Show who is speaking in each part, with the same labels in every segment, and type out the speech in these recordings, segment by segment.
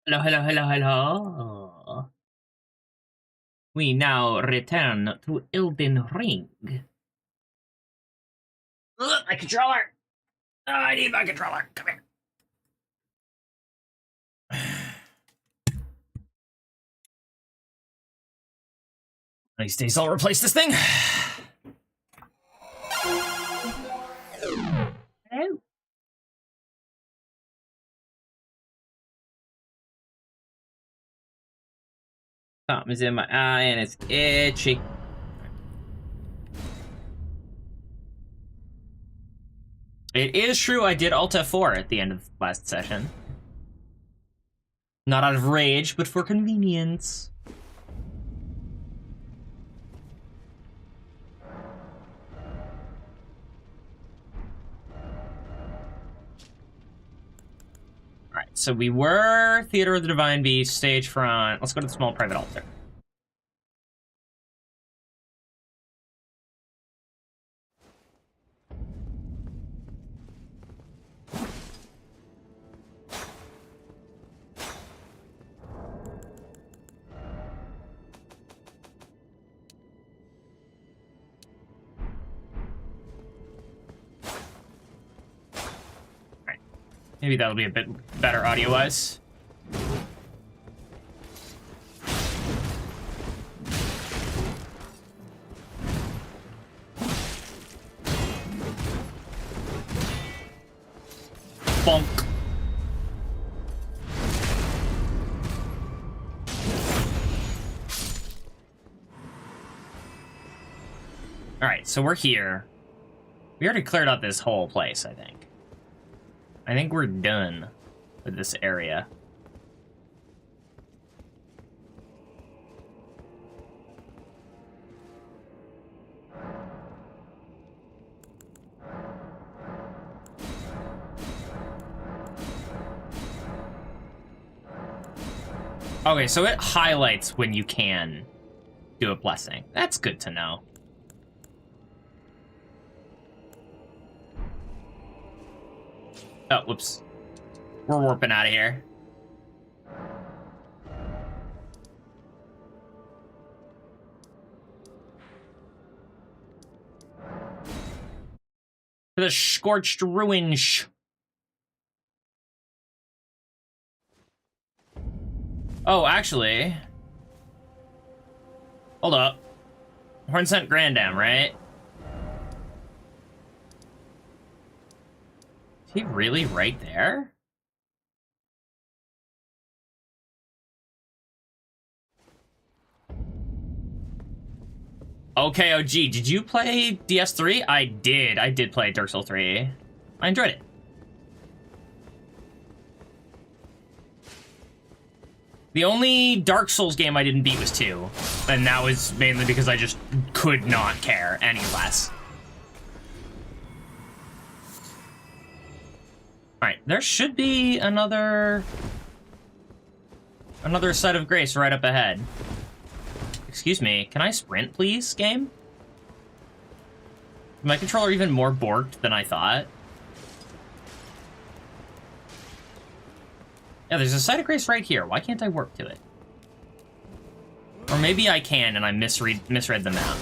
Speaker 1: Hello, hello, hello, hello. We now return to Elden Ring. Ugh, my controller! Oh, I need my controller. Come here. These days I'll replace this thing. Hello? Something's in my eye and it's itchy. It is true I did Alt F4 at the end of last session. Not out of rage, but for convenience. Alright, so we were Theater of the Divine Beast, stage front. Let's go to the small private altar. Maybe that'll be a bit better audio-wise. Bonk. Alright, so we're here. We already cleared out this whole place, I think. I think we're done with this area. Okay, so it highlights when you can do a blessing. That's good to know. Oh, whoops. We're warping out of here. To the scorched ruins. Oh, actually. Hold up. Hornsent Grandam, right? Is he really right there? Okay, OG, did you play DS3? I did. I did play Dark Souls 3. I enjoyed it. The only Dark Souls game I didn't beat was 2. And that was mainly because I just could not care any less. Alright, there should be another site of grace right up ahead. Excuse me, can I sprint, please, game? Is my controller even more borked than I thought? Yeah, there's a site of grace right here. Why can't I warp to it? Or maybe I can and I misread the map.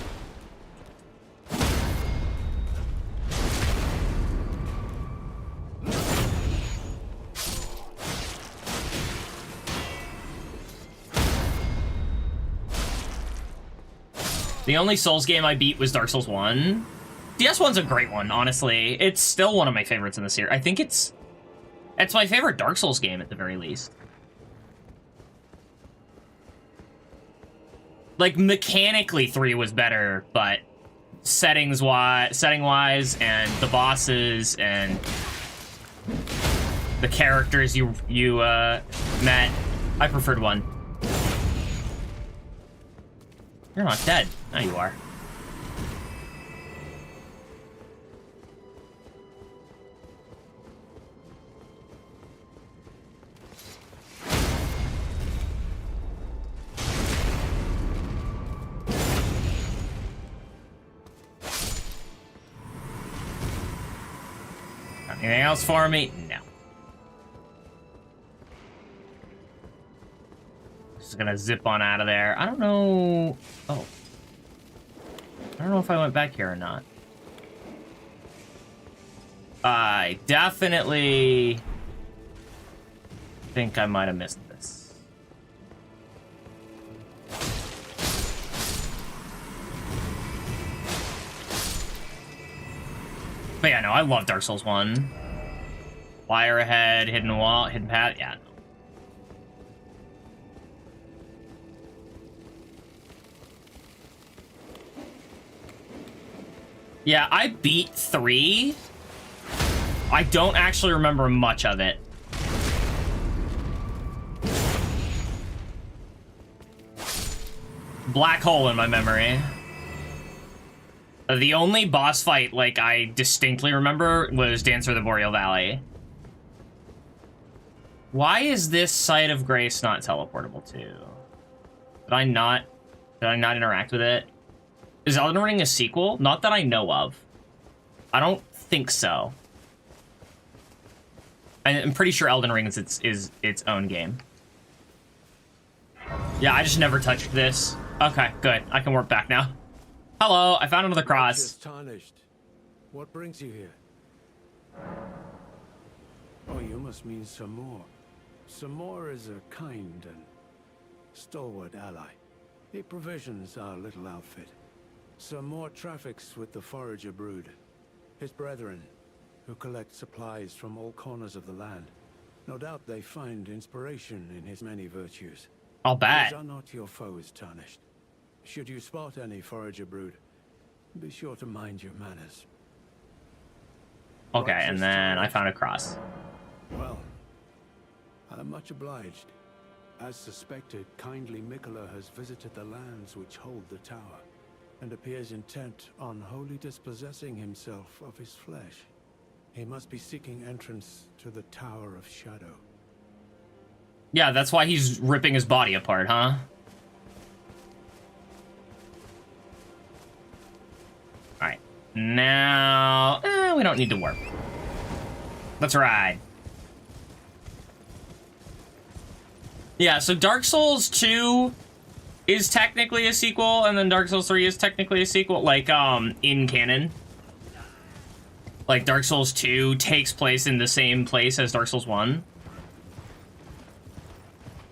Speaker 1: The only Souls game I beat was Dark Souls 1. DS1's a great one, honestly. It's still one of my favorites in the series. I think it's my favorite Dark Souls game, at the very least. Like, mechanically, 3 was better, but setting-wise, and the bosses, and the characters you met, I preferred 1. You're not dead. Now you are. Got anything else for me? No. Just gonna zip on out of there. I don't know. Oh. I don't know if I went back here or not. I definitely think I might have missed this. But yeah, no, I love Dark Souls 1. Wire ahead, hidden wall, hidden path, yeah. Yeah, I beat 3. I don't actually remember much of it. Black hole in my memory. The only boss fight, like, I distinctly remember was Dancer of the Boreal Valley. Why is this Site of Grace not teleportable to? Did I not interact with it? Is Elden Ring a sequel? Not that I know of. I don't think so. I'm pretty sure Elden Ring is its own game. Yeah, I just never touched this. Okay, good. I can work back now. Hello, I found another cross.
Speaker 2: Tarnished. What brings you here? Oh, you must mean Samor. Samor is a kind and stalwart ally. He provisions our little outfit. Samor traffics with the Forager brood, his brethren, who collect supplies from all corners of the land. No doubt they find inspiration in his many virtues.
Speaker 1: I'll bet.
Speaker 2: These are not your foes, Tarnished. Should you spot any Forager brood, be sure to mind your manners.
Speaker 1: Okay, and then I found a cross.
Speaker 2: Well, I'm much obliged. As suspected, kindly Mikola has visited the lands which hold the tower, and appears intent on wholly dispossessing himself of his flesh. He must be seeking entrance to the Tower of Shadow.
Speaker 1: Yeah, that's why he's ripping his body apart, huh? Alright. Now... we don't need to warp. Let's ride. Yeah, so Dark Souls 2 is technically a sequel, and then Dark Souls 3 is technically a sequel, like, in canon. Like, Dark Souls 2 takes place in the same place as Dark Souls 1.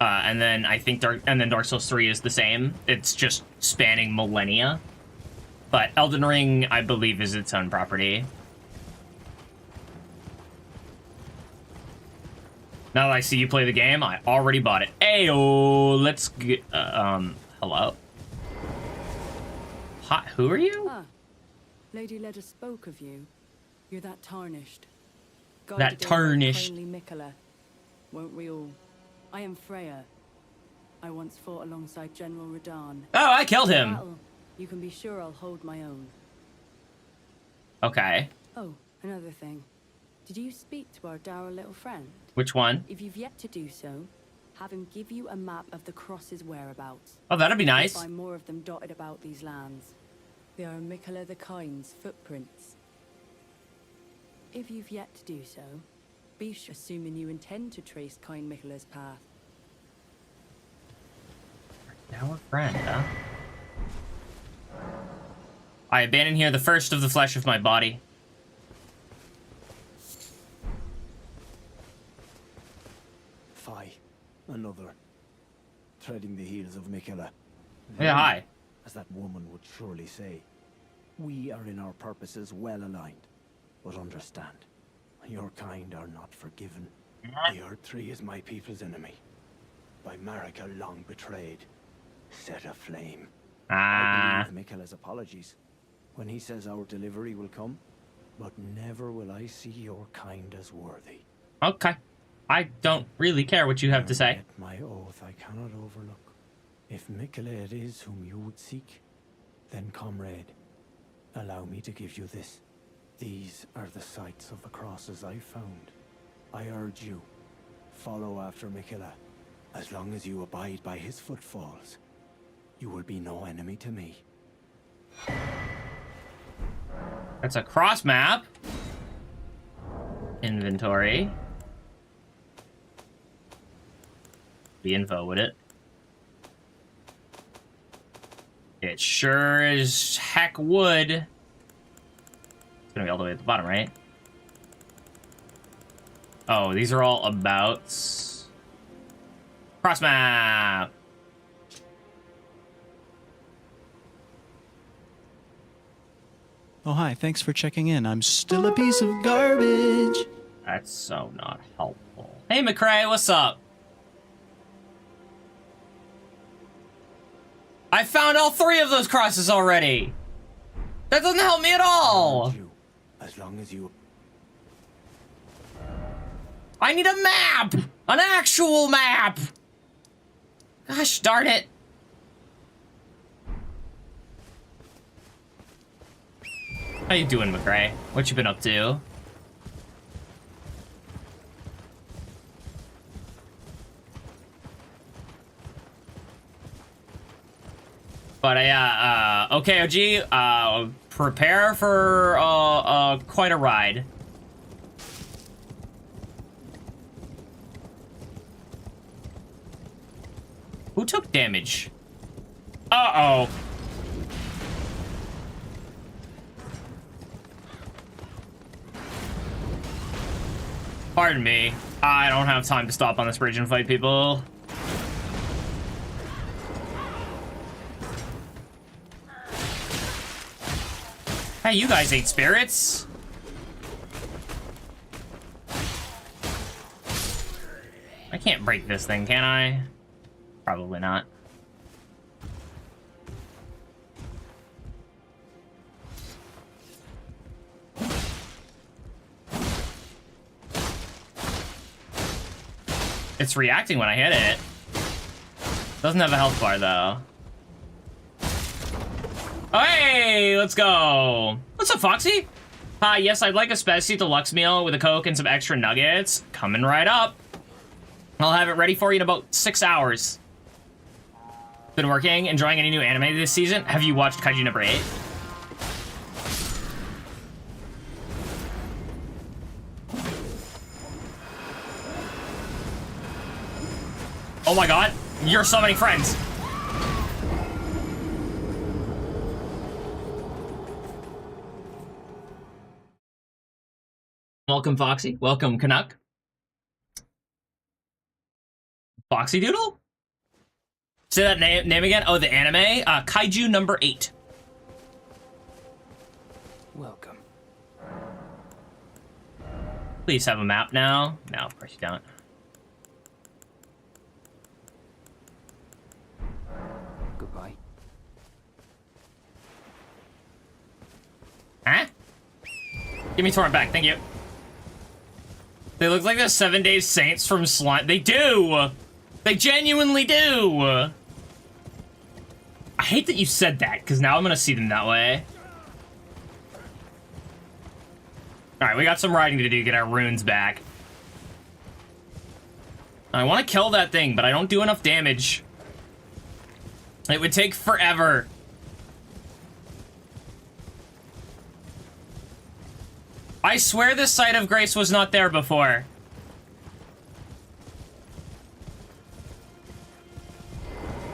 Speaker 1: And then I think Dark Souls 3 is the same. It's just spanning millennia. But Elden Ring, I believe, is its own property. Now that I see you play the game, I already bought it. Ayo, let's get, hello? Hi, who are you?
Speaker 3: Ah, Lady Leda spoke of you. You're that tarnished.
Speaker 1: That tarnished.
Speaker 3: Mikola. Won't we all? I am Freya. I once fought alongside General Radahn.
Speaker 1: Oh, I killed him.
Speaker 3: Battle, you can be sure I'll hold my own.
Speaker 1: Okay.
Speaker 3: Oh, another thing. Did you speak to our dour little friend?
Speaker 1: Which one?
Speaker 3: If you've yet to do so, have him give you a map of the Cross's whereabouts.
Speaker 1: Oh, that'd be nice.
Speaker 3: You'll find more of them dotted about these lands. They are Mikola the Kind's footprints. If you've yet to do so, be sure, assuming you intend to trace Kind Mikola's path.
Speaker 1: Now a friend, huh? I abandon here the first of the flesh of my body.
Speaker 4: Fie, another. Treading the heels of Mikola.
Speaker 1: Yeah, hi.
Speaker 4: As that woman would surely say, we are in our purposes well aligned. But understand, your kind are not forgiven. The Earth Tree is my people's enemy. By Marika long betrayed. Set aflame. I believe Mikola's apologies when he says our delivery will come, but never will I see your kind as worthy.
Speaker 1: Okay. I don't really care what you have to say.
Speaker 4: Yet my oath I cannot overlook. If Mikola it is whom you would seek, then comrade, allow me to give you this. These are the sites of the crosses I found. I urge you, follow after Mikola. As long as you abide by his footfalls, you will be no enemy to me.
Speaker 1: That's a cross map. Inventory. The info with it. It sure as heck would. It's gonna be all the way at the bottom, right? Oh, these are all abouts. Cross map.
Speaker 5: Oh, hi. Thanks for checking in. I'm still a piece of garbage.
Speaker 1: That's so not helpful. Hey, McCrae, what's up? I found all 3 of those crosses already. That doesn't help me at all.
Speaker 4: As long as you...
Speaker 1: I need a map! An actual map! Gosh darn it. How you doing, McRae? What you been up to? But okay, OG, prepare for quite a ride. Who took damage? Uh-oh. Pardon me. I don't have time to stop on this bridge and fight people. Hey, you guys ate spirits. I can't break this thing, can I? Probably not. It's reacting when I hit it. Doesn't have a health bar, though. Oh, hey, let's go. What's up, Foxy? Hi, yes, I'd like a Specie Deluxe meal with a Coke and some extra nuggets. Coming right up. I'll have it ready for you in about 6 hours. Been working, enjoying any new anime this season? Have you watched Kaiju number 8? Oh my god, you're so many friends. Welcome, Foxy. Welcome, Canuck. Foxy Doodle? Say that name again. Oh, the anime? Kaiju number 8.
Speaker 4: Welcome.
Speaker 1: Please have a map now. No, of course you don't.
Speaker 4: Goodbye.
Speaker 1: Huh? Give me Torrent back, thank you. They look like the 7 Days Saints from Slime. They do! They genuinely do! I hate that you said that, because now I'm gonna see them that way. Alright, we got some riding to do to get our runes back. I want to kill that thing, but I don't do enough damage. It would take forever. I swear this site of grace was not there before.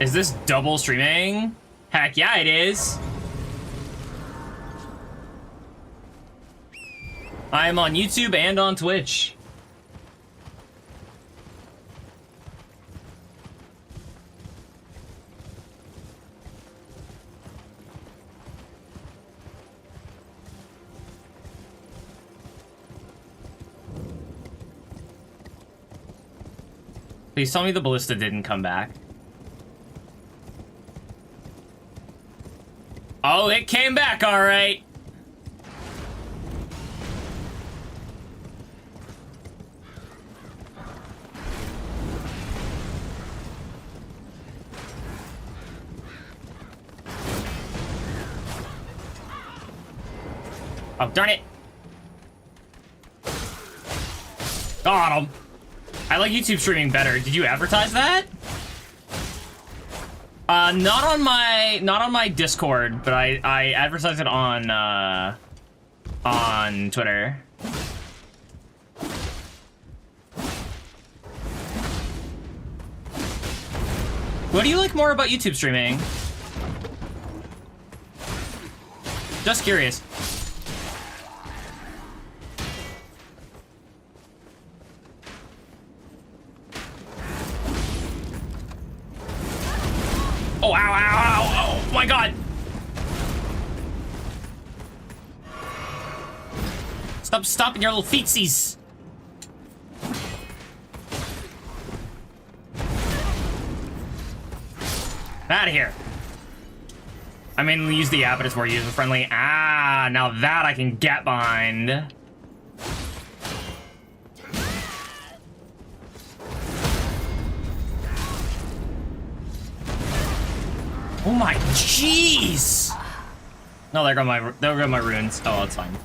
Speaker 1: Is this double streaming? Heck yeah, it is. I am on YouTube and on Twitch. Please tell me the ballista didn't come back. Oh, it came back, all right. Oh, darn it. Got him. I like YouTube streaming better. Did you advertise that? Not on my Discord, but I advertised it on Twitter. What do you like more about YouTube streaming? Just curious. Oh, ow, ow, ow, oh my god. Stop stomping your little feetsies. Out of here. I mainly use the app, but it's more user-friendly. Ah, now that I can get behind. Oh my jeez! No, there go my runes. Oh, that's fine.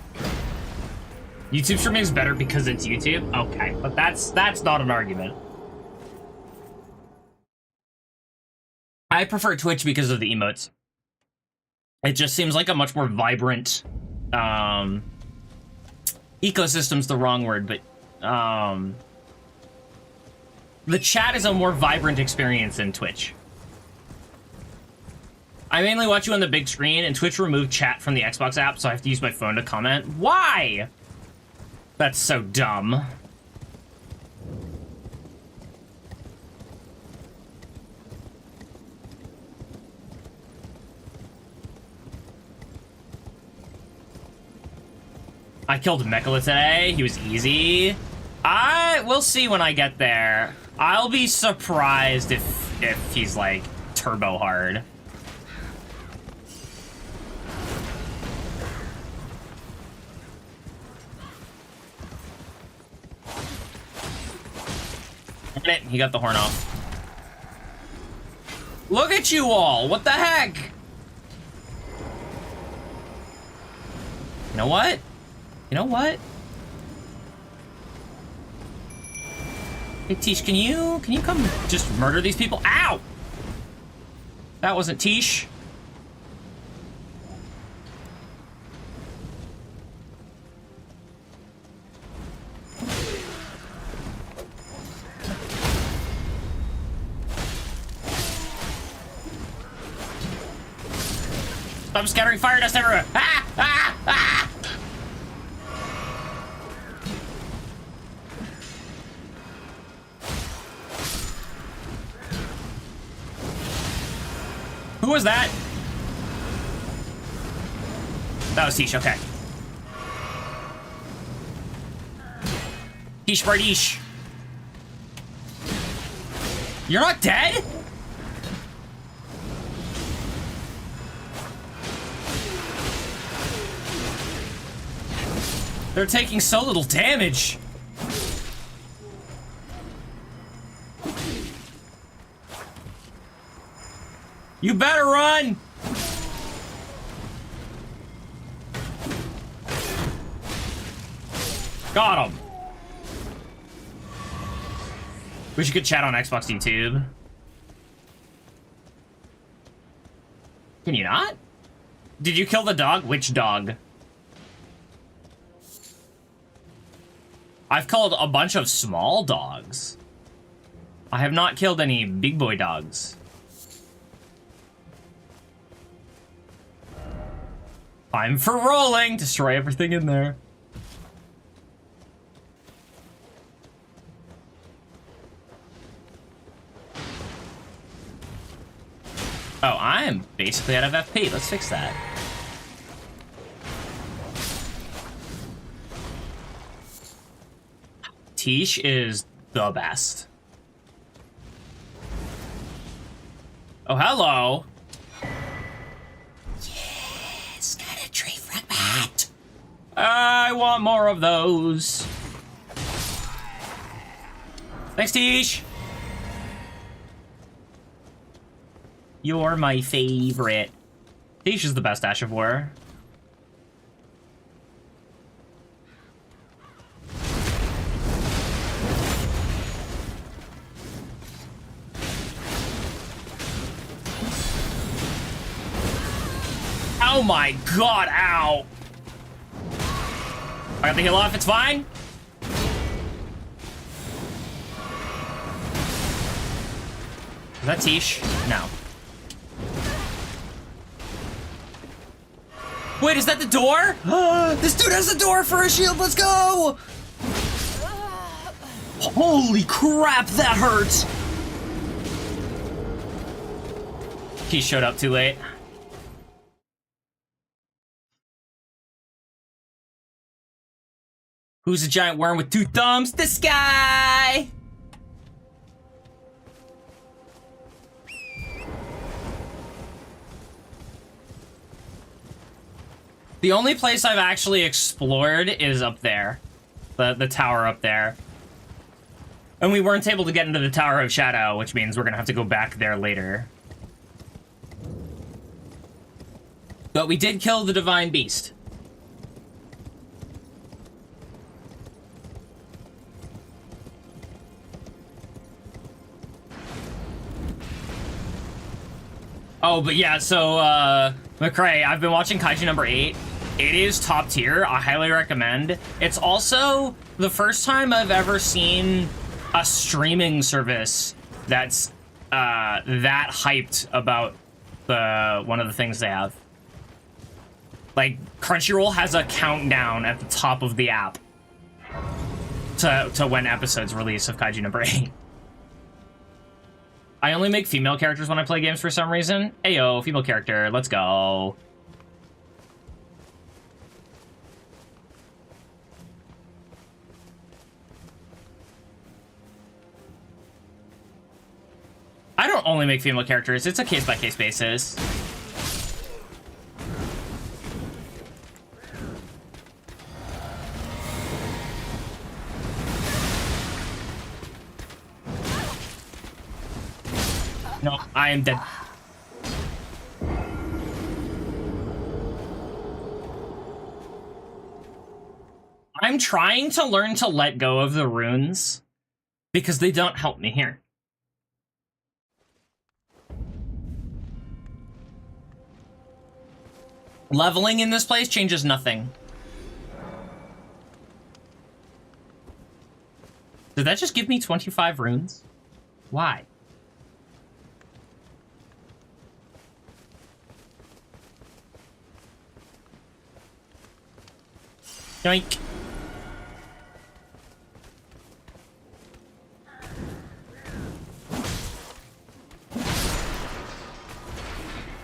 Speaker 1: YouTube streaming is better because it's YouTube? Okay, but that's not an argument. I prefer Twitch because of the emotes. It just seems like a much more vibrant ecosystem's the wrong word, but the chat is a more vibrant experience than Twitch. I mainly watch you on the big screen, and Twitch removed chat from the Xbox app, so I have to use my phone to comment. Why? That's so dumb. I killed Mechala today. He was easy. We'll see when I get there. I'll be surprised if he's like turbo hard. He got the horn off. Look at you all! What the heck? You know what? You know what? Hey, Tish, can you come just murder these people? Ow! That wasn't Tish. I'm scattering fire dust everywhere. Ah! Ah! Ah! Who was that? That was Tish, okay. Tish Bardish. You're not dead? They're taking so little damage. You better run! Got him. Wish you could chat on Xbox YouTube. Can you not? Did you kill the dog? Which dog? I've killed a bunch of small dogs. I have not killed any big boy dogs. Time for rolling! Destroy everything in there. Oh, I am basically out of FP. Let's fix that. Tish is the best. Oh, hello. Yes, got a tree fragment. I want more of those. Thanks, Tish. You're my favorite. Tish is the best Ash of War. Oh my god, ow! I got the heal off, it's fine? Is that Tish? No. Wait, is that the door? This dude has a door for a shield, let's go! Holy crap, that hurts! He showed up too late. Who's a giant worm with two thumbs? This guy! The only place I've actually explored is up there. The tower up there. And we weren't able to get into the Tower of Shadow, which means we're gonna have to go back there later. But we did kill the Divine Beast. Oh, but yeah, so, McCrae, I've been watching Kaiju number 8. It is top tier. I highly recommend. It's also the first time I've ever seen a streaming service that's, that hyped about one of the things they have. Like, Crunchyroll has a countdown at the top of the app to when episodes release of Kaiju number 8. I only make female characters when I play games for some reason. Ayo, female character, let's go. I don't only make female characters, it's a case-by-case basis. No, I am dead. I'm trying to learn to let go of the runes because they don't help me here. Leveling in this place changes nothing. Did that just give me 25 runes? Why? Yoink.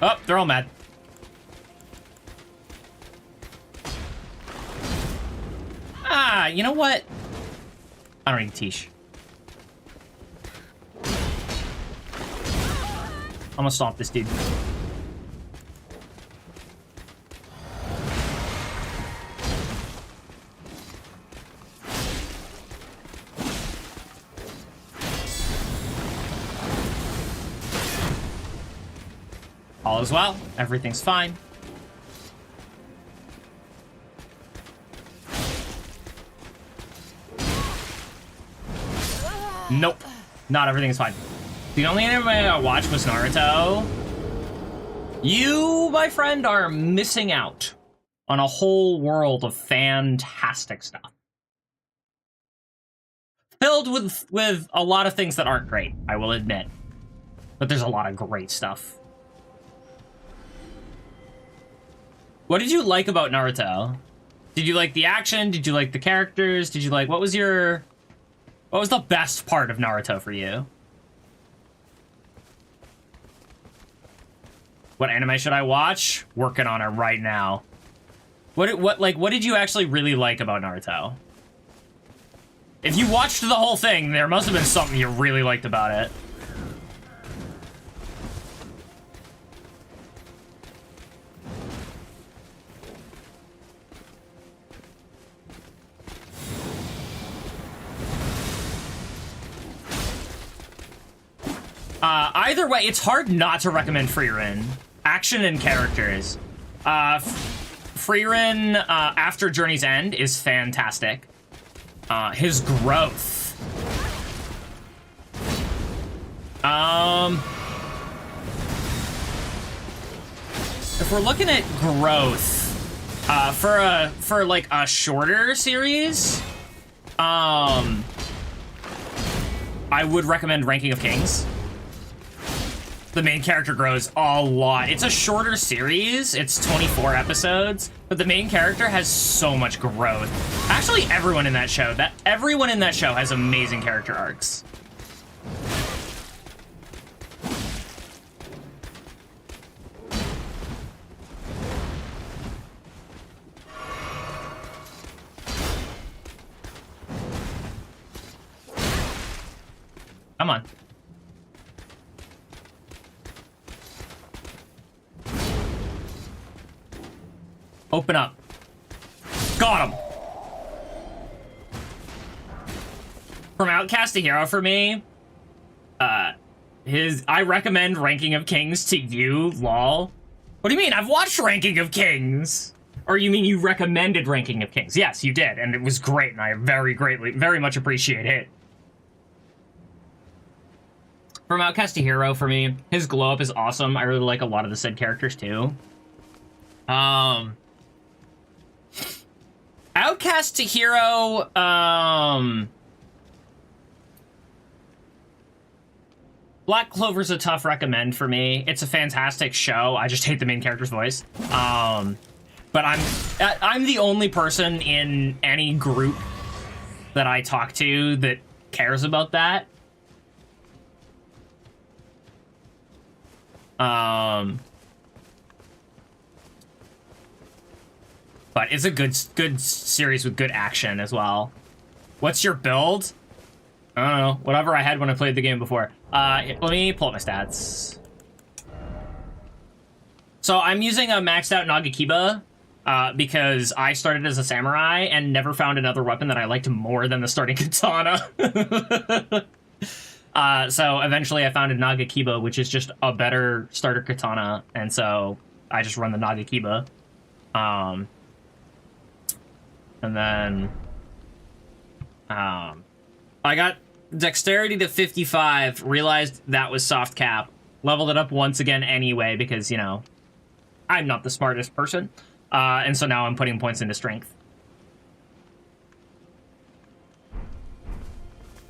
Speaker 1: Oh, they're all mad. Ah, you know what? I don't need Tish. I'm gonna stomp this dude. All is well. Everything's fine. Nope. Not everything's fine. The only anime I watched was Naruto. You, my friend, are missing out on a whole world of fantastic stuff. Filled with a lot of things that aren't great, I will admit. But there's a lot of great stuff. What did you like about Naruto? Did you like the action? Did you like the characters? Did you like, what was the best part of Naruto for you? What anime should I watch? Working on it right now. What did you actually really like about Naruto? If you watched the whole thing, there must have been something you really liked about it. Either way, it's hard not to recommend Frieren. Action and characters. Frieren, after Journey's End, is fantastic. His growth. If we're looking at growth, for like a shorter series, I would recommend Ranking of Kings. The main character grows a lot. It's a shorter series. It's 24 episodes, but the main character has so much growth. Actually, everyone in that show has amazing character arcs. Come on. Open up. Got him. From Outcast to Hero for me, I recommend Ranking of Kings to you, lol. What do you mean? I've watched Ranking of Kings. Or you mean you recommended Ranking of Kings? Yes, you did, and it was great, and I very much appreciate it. From Outcast to Hero for me, his glow up is awesome. I really like a lot of the said characters too. Outcast to Hero, Black Clover's a tough recommend for me. It's a fantastic show. I just hate the main character's voice. But I'm the only person in any group that I talk to that cares about that. But it's a good series with good action as well. What's your build? I don't know. Whatever I had when I played the game before. Let me pull up my stats. So I'm using a maxed out Nagakiba because I started as a samurai and never found another weapon that I liked more than the starting katana. So eventually I found a Nagakiba, which is just a better starter katana. And so I just run the Nagakiba. And then, I got dexterity to 55, realized that was soft cap, leveled it up once again anyway, because, you know, I'm not the smartest person. And so now I'm putting points into strength.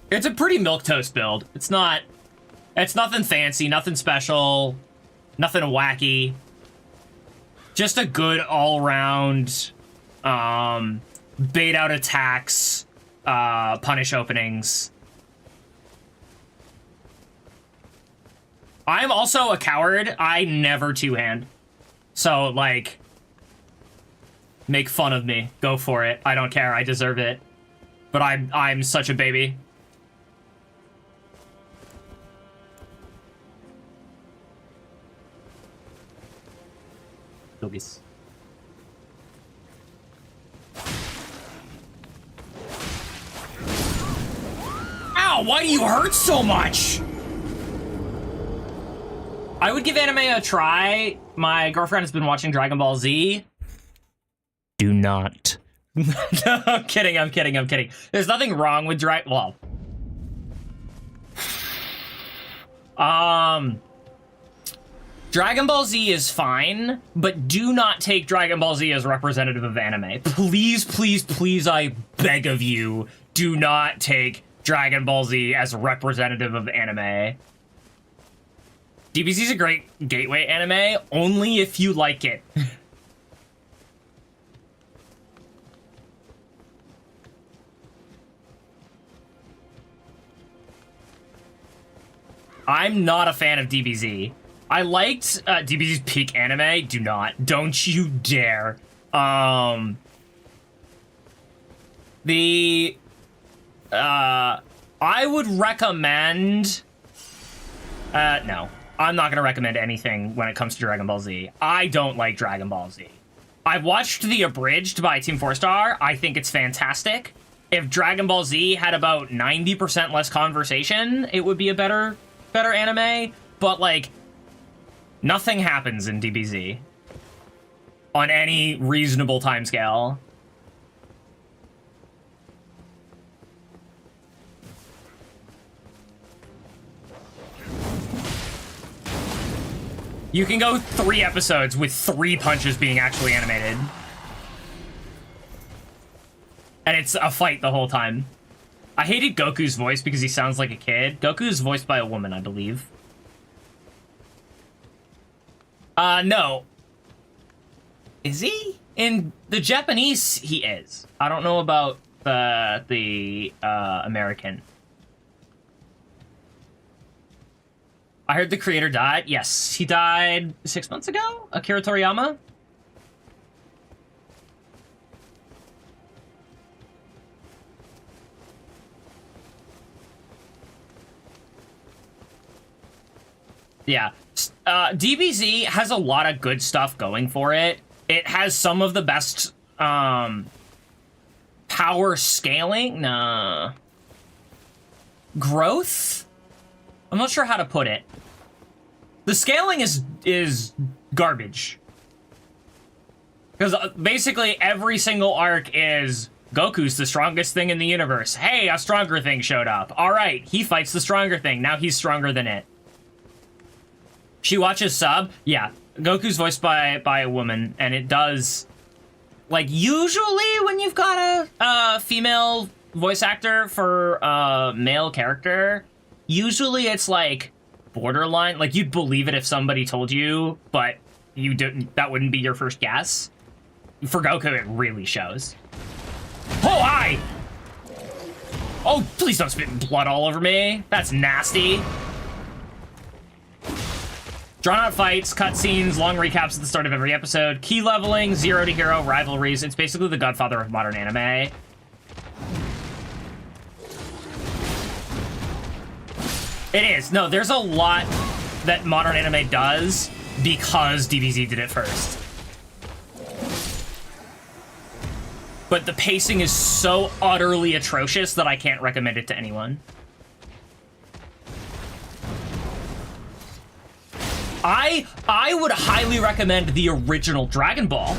Speaker 1: It's a pretty milquetoast build. It's nothing fancy, nothing special, nothing wacky. Just a good all-around, bait out attacks, punish openings. I'm also a coward. I never two-hand. So, like, make fun of me. Go for it. I don't care. I deserve it. But I'm such a baby. Doggies. Ow, why do you hurt so much? I would give anime a try. My girlfriend has been watching Dragon Ball Z. Do not. No, I'm kidding. There's nothing wrong with well, Dragon Ball Z is fine, but do not take Dragon Ball Z as representative of anime. Please, please, please, I beg of you, do not take Dragon Ball Z as representative of anime. DBZ is a great gateway anime, only if you like it. I'm not a fan of DBZ. I liked DBZ's peak anime. Do not. Don't you dare. I would recommend... no. I'm not going to recommend anything when it comes to Dragon Ball Z. I don't like Dragon Ball Z. I've watched the abridged by Team 4-Star. I think it's fantastic. If Dragon Ball Z had about 90% less conversation, it would be a better anime. But, like, nothing happens in DBZ on any reasonable timescale. You can go 3 episodes with 3 punches being actually animated. And it's a fight the whole time. I hated Goku's voice because he sounds like a kid. Goku's voiced by a woman, I believe. No. Is he? In the Japanese, he is. I don't know about the American. I heard the creator died. Yes, he died 6 months ago? Akira Toriyama? Yeah. DBZ has a lot of good stuff going for it. It has some of the best power scaling. Nah. Growth? I'm not sure how to put it. The scaling is garbage. Because basically every single arc is Goku's the strongest thing in the universe. Hey, a stronger thing showed up. All right, he fights the stronger thing. Now he's stronger than it. She watches sub. Yeah, Goku's voiced by a woman, and it does... Like, usually when you've got a female voice actor for a male character, usually it's like borderline. Like, you'd believe it if somebody told you, but you didn't. That wouldn't be your first guess. For Goku, it really shows. Oh, hi! Oh, please don't spit blood all over me. That's nasty. Drawn out fights, cutscenes, long recaps at the start of every episode, key leveling, zero to hero, rivalries. It's basically the Godfather of modern anime. It is. No, there's a lot that modern anime does because DBZ did it first. But the pacing is so utterly atrocious that I can't recommend it to anyone. I would highly recommend the original Dragon Ball.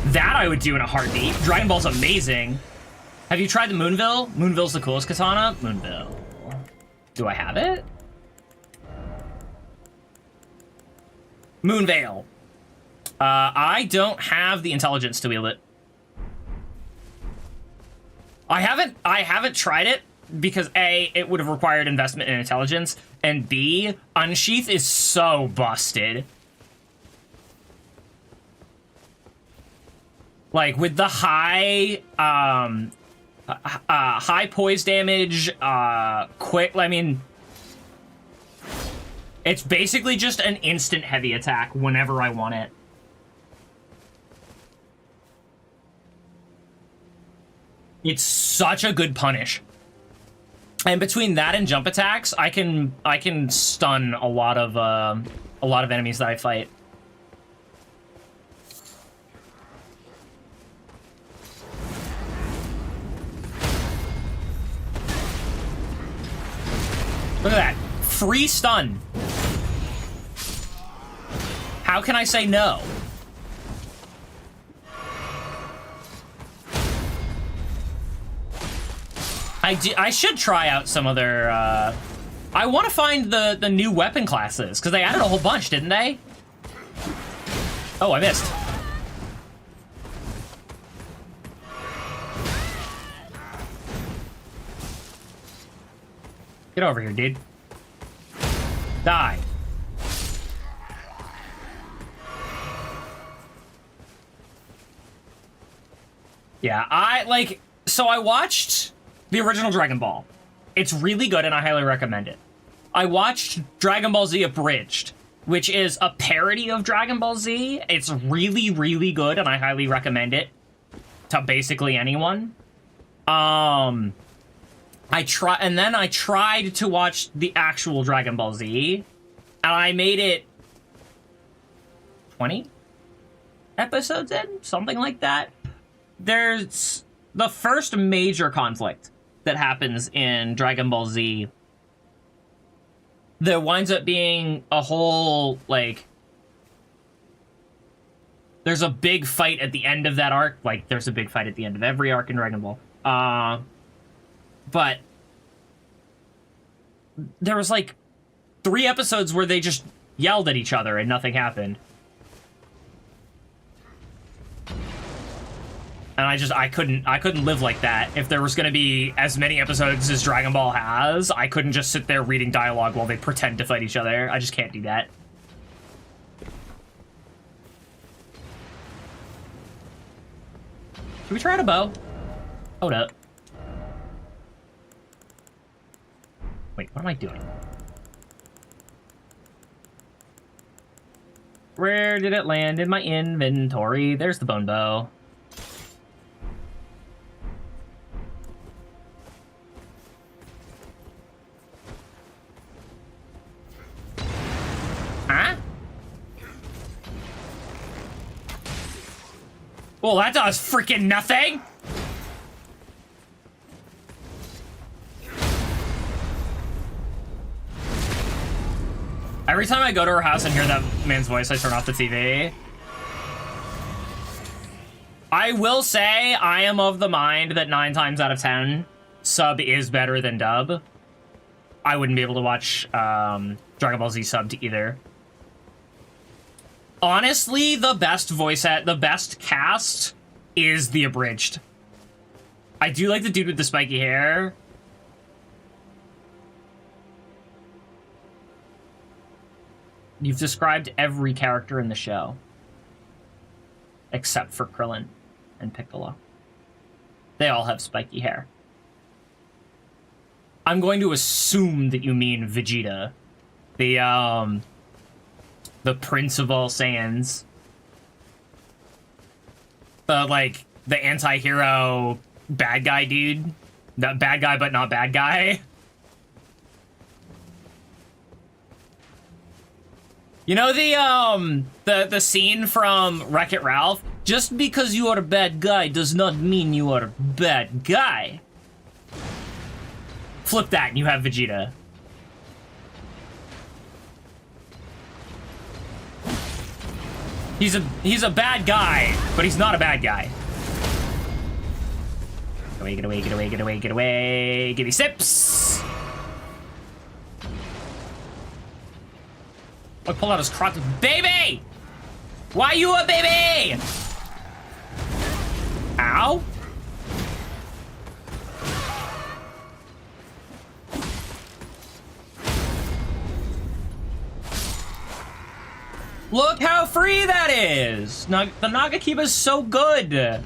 Speaker 1: That I would do in a heartbeat. Dragon Ball's amazing. Have you tried the Moonville? Moonville's the coolest katana. Moonville. Do I have it? Moonveil. I don't have the intelligence to wield it. I haven't tried it because A, it would have required investment in intelligence, and B, Unsheath is so busted. Like, with the high, high poise damage, quick, I mean, it's basically just an instant heavy attack whenever I want it. It's such a good punish. And between that and jump attacks, I can stun a lot of enemies that I fight. Look at that. Free stun. How can I say no? I should try out some other I want to find the new weapon classes, because they added a whole bunch, didn't they? Oh, I missed. Get over here, dude. Die. Yeah, so I watched the original Dragon Ball. It's really good and I highly recommend it. I watched Dragon Ball Z Abridged, which is a parody of Dragon Ball Z. It's really, really good and I highly recommend it to basically anyone. I tried to watch the actual Dragon Ball Z, and I made it 20 episodes in, something like that. There's the first major conflict that happens in Dragon Ball Z. There winds up being a whole, like, there's a big fight at the end of that arc. Like, there's a big fight at the end of every arc in Dragon Ball. But there was like 3 episodes where they just yelled at each other and nothing happened. And I couldn't live like that. If there was gonna be as many episodes as Dragon Ball has, I couldn't just sit there reading dialogue while they pretend to fight each other. I just can't do that. Should we try out a bow? Hold up. Wait, what am I doing? Where did it land in my inventory? There's the bone bow. Huh? Well, that does freaking nothing! Every time I go to her house and hear that man's voice, I turn off the TV. I will say, I am of the mind that 9 times out of 10, sub is better than dub. I wouldn't be able to watch Dragon Ball Z subbed either. Honestly, the best the best cast is the abridged. I do like the dude with the spiky hair. You've described every character in the show. Except for Krillin and Piccolo. They all have spiky hair. I'm going to assume that you mean Vegeta. The Prince of all Saiyans. The anti-hero bad guy dude. That bad guy but not bad guy. You know the scene from Wreck-It Ralph? Just because you are a bad guy does not mean you are a bad guy. Flip that and you have Vegeta. He's a bad guy, but he's not a bad guy. Get away, get away, get away, get away, get away. Give me sips. I pull out his crotch. Baby! Why you a baby? Ow. Look how free that is! The Nagakiba is so good!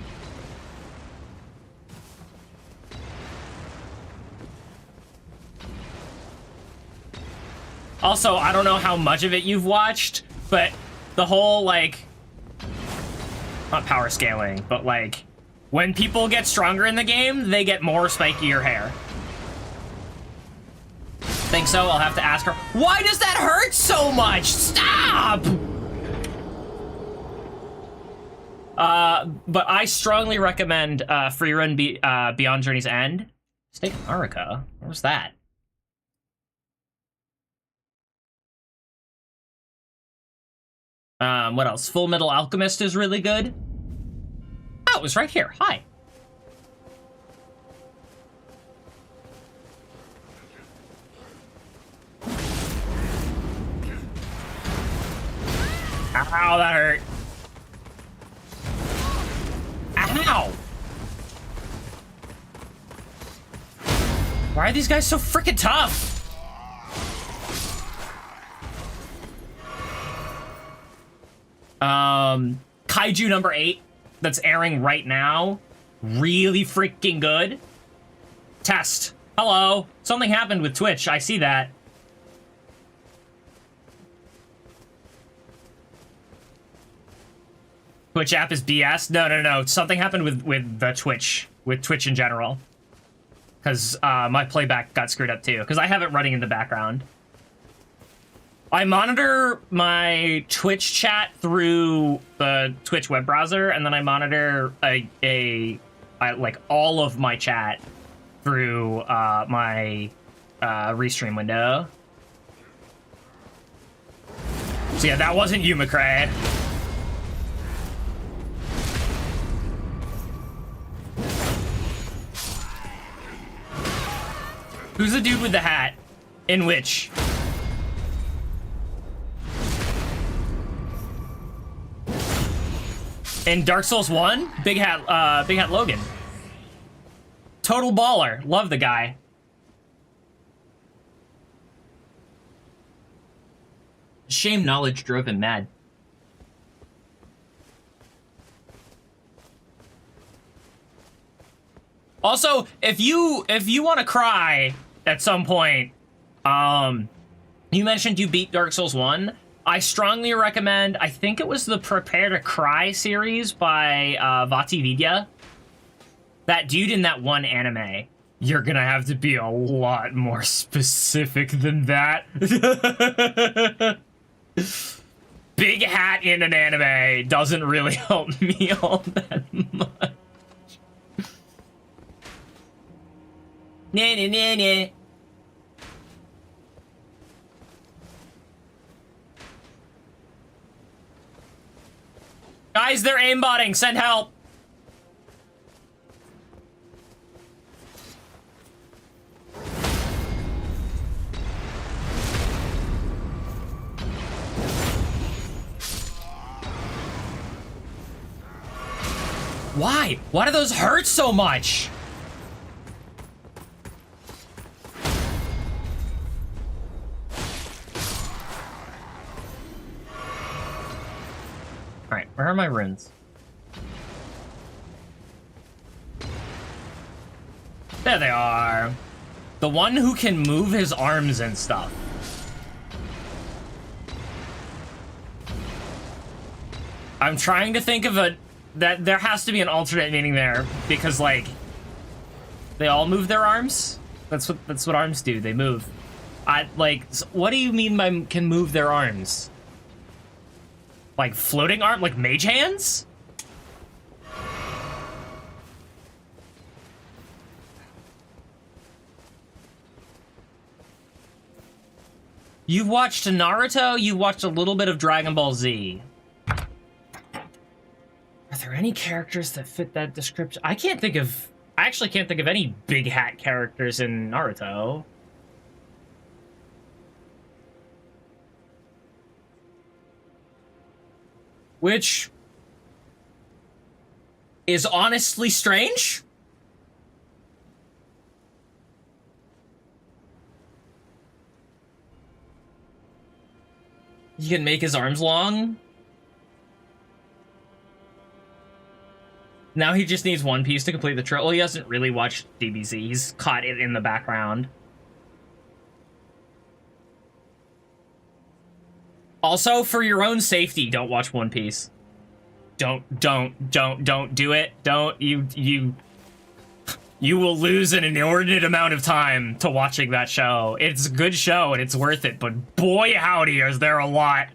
Speaker 1: Also, I don't know how much of it you've watched, but the whole, like... Not power scaling, but, like... When people get stronger in the game, they get more spikier hair. Think so? I'll have to ask her. Why does that hurt so much? Stop! But I strongly recommend Freerun Beyond Journey's End. State of Marika? What was that? What else? Full Metal Alchemist is really good. Oh, it was right here. Hi. Ow, that hurt. Ow! Why are these guys so freaking tough? Kaiju number 8 that's airing right now. Really freaking good. Test. Hello. Something happened with Twitch. I see that. Twitch app is BS? No. Something happened with the Twitch. With Twitch in general. Because my playback got screwed up too. Because I have it running in the background. I monitor my Twitch chat through the Twitch web browser, and then I monitor like all of my chat through my restream window. So yeah, that wasn't you, McCray. Who's the dude with the hat? In which? In Dark Souls 1? Big Hat Logan. Total baller. Love the guy. Shame knowledge drove him mad. Also, if you want to cry at some point, you mentioned you beat Dark Souls 1. I strongly recommend, I think it was the Prepare to Cry series by Vati Vidya. That dude in that one anime. You're gonna have to be a lot more specific than that. Big hat in an anime doesn't really help me all that much. Nah. Guys, they're aimbotting. Send help. Why? Why do those hurt so much? Alright, where are my runes? There they are. The one who can move his arms and stuff. I'm trying to think of that there has to be an alternate meaning there, because like they all move their arms. That's what arms do. They move. What do you mean by can move their arms? Like floating arm, like mage hands? You've watched Naruto, you've watched a little bit of Dragon Ball Z. Are there any characters that fit that description? I actually can't think of any big hat characters in Naruto. Which is honestly strange. He can make his arms long. Now he just needs One Piece to complete the trial. Well, he hasn't really watched DBZ. He's caught it in the background. Also, for your own safety, don't watch One Piece. Don't do it. You will lose an inordinate amount of time to watching that show. It's a good show and it's worth it, but boy howdy, is there a lot.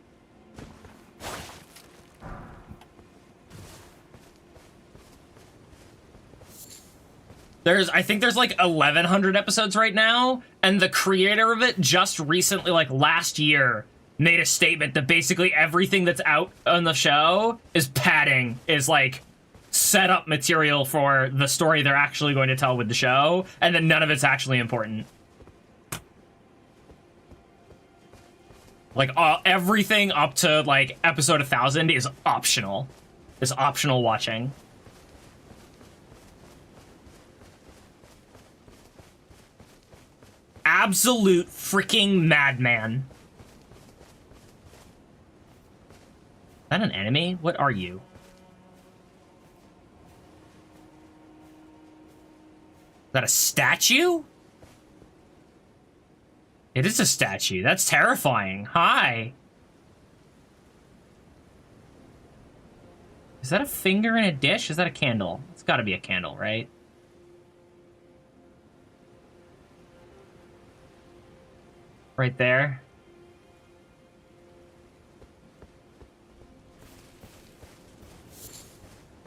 Speaker 1: I think there's like 1,100 episodes right now, and the creator of it just recently, like last year, made a statement that basically everything that's out on the show is padding, is like set up material for the story they're actually going to tell with the show, and then none of it's actually important. Like, everything up to, like, episode 1000 is optional. Is optional watching. Absolute freaking madman. Is that an enemy? What are you? Is that a statue? It is a statue. That's terrifying. Hi. Is that a finger in a dish? Is that a candle? It's gotta be a candle, right? Right there.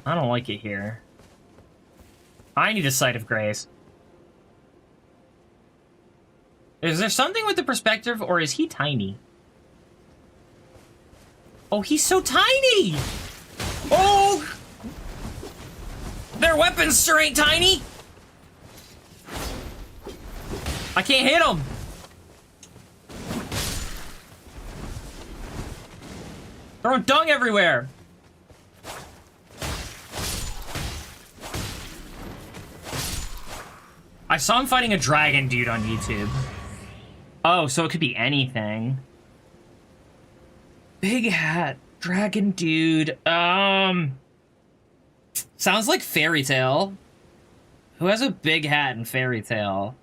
Speaker 1: I don't like it here. I need a sight of grace. Is there something with the perspective, or is he tiny? Oh, he's so tiny! Oh! Their weapons sure ain't tiny! I can't hit him! Throwing dung everywhere! I saw him fighting a dragon dude on YouTube. Oh, so it could be anything. Big hat, dragon dude. Sounds like Fairy Tail. Who has a big hat in Fairy Tail?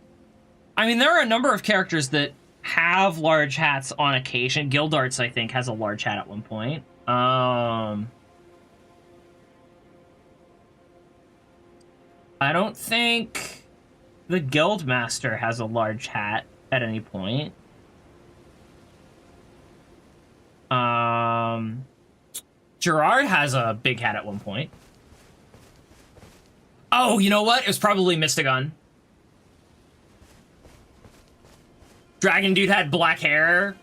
Speaker 1: I mean, there are a number of characters that have large hats on occasion. Gildarts, I think, has a large hat at one point. I don't think the Guildmaster has a large hat at any point. Gerard has a big hat at one point. Oh, you know what? It was probably Mystagon. Dragon dude had black hair.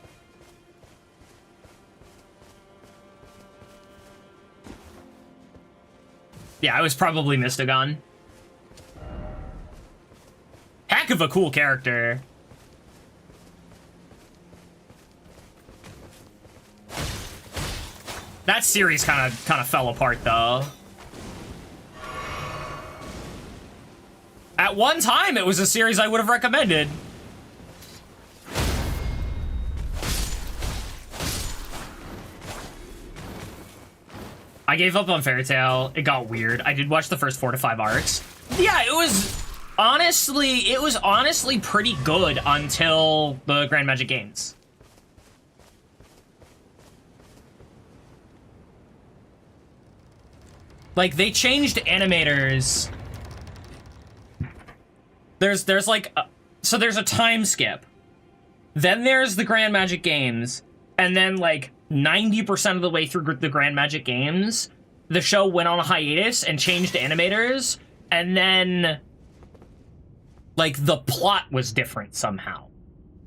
Speaker 1: Yeah, it was probably Mystagon. Heck of a cool character. That series kind of fell apart though. At one time, it was a series I would have recommended. I gave up on Fairy Tail. It got weird. I did watch the first 4 to 5 arcs. Yeah, it was honestly pretty good until the Grand Magic Games. Like, they changed animators. There's like, so there's a time skip. Then there's the Grand Magic Games. And then, like, 90% of the way through the Grand Magic Games, the show went on a hiatus and changed animators. And then, like, the plot was different somehow.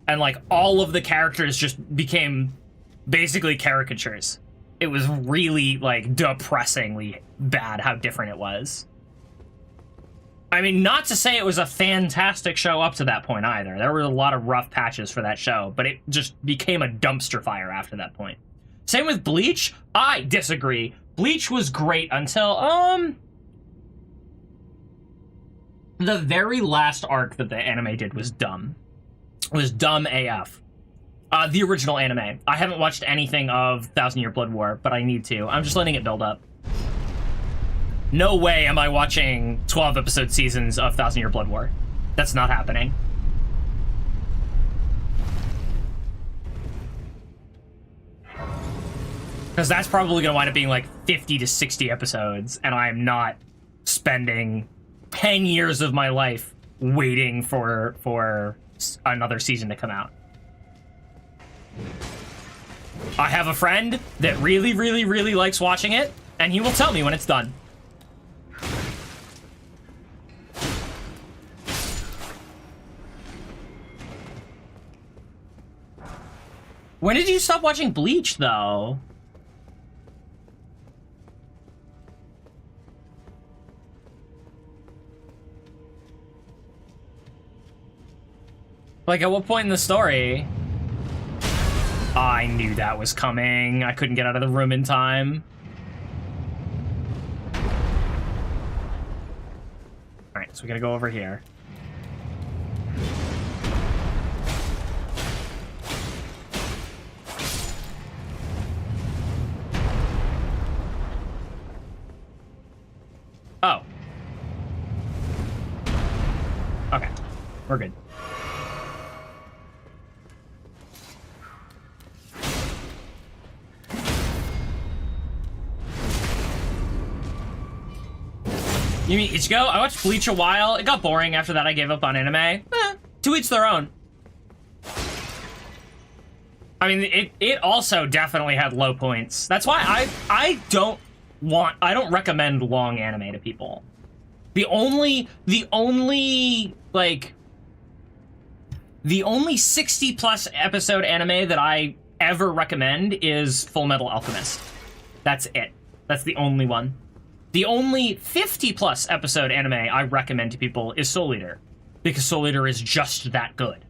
Speaker 1: And, like, all of the characters just became basically caricatures. It was really, like, depressingly bad how different it was. I mean, not to say it was a fantastic show up to that point either. There were a lot of rough patches for that show, but it just became a dumpster fire after that point. Same with Bleach. I disagree. Bleach was great until, the very last arc that the anime did was dumb. It was dumb AF. The original anime. I haven't watched anything of 1000 Year Blood War, but I need to. I'm just letting it build up. No way am I watching 12-episode seasons of 1000 Year Blood War. That's not happening. Because that's probably going to wind up being like 50 to 60 episodes, and I am not spending 10 years of my life waiting for another season to come out. I have a friend that really, really, really likes watching it, and he will tell me when it's done. When did you stop watching Bleach, though? Like, at what point in the story? I knew that was coming. I couldn't get out of the room in time. Alright, so we gotta go over here. Oh. Okay, we're good. You mean Ichigo? I watched Bleach a while. It got boring after that. I gave up on anime. To each their own. I mean, it also definitely had low points. That's why I don't recommend long anime to people. The only 60 plus episode anime that I ever recommend is Full Metal Alchemist. That's it. That's the only one. The only 50 plus episode anime I recommend to people is Soul Eater, because Soul Eater is just that good.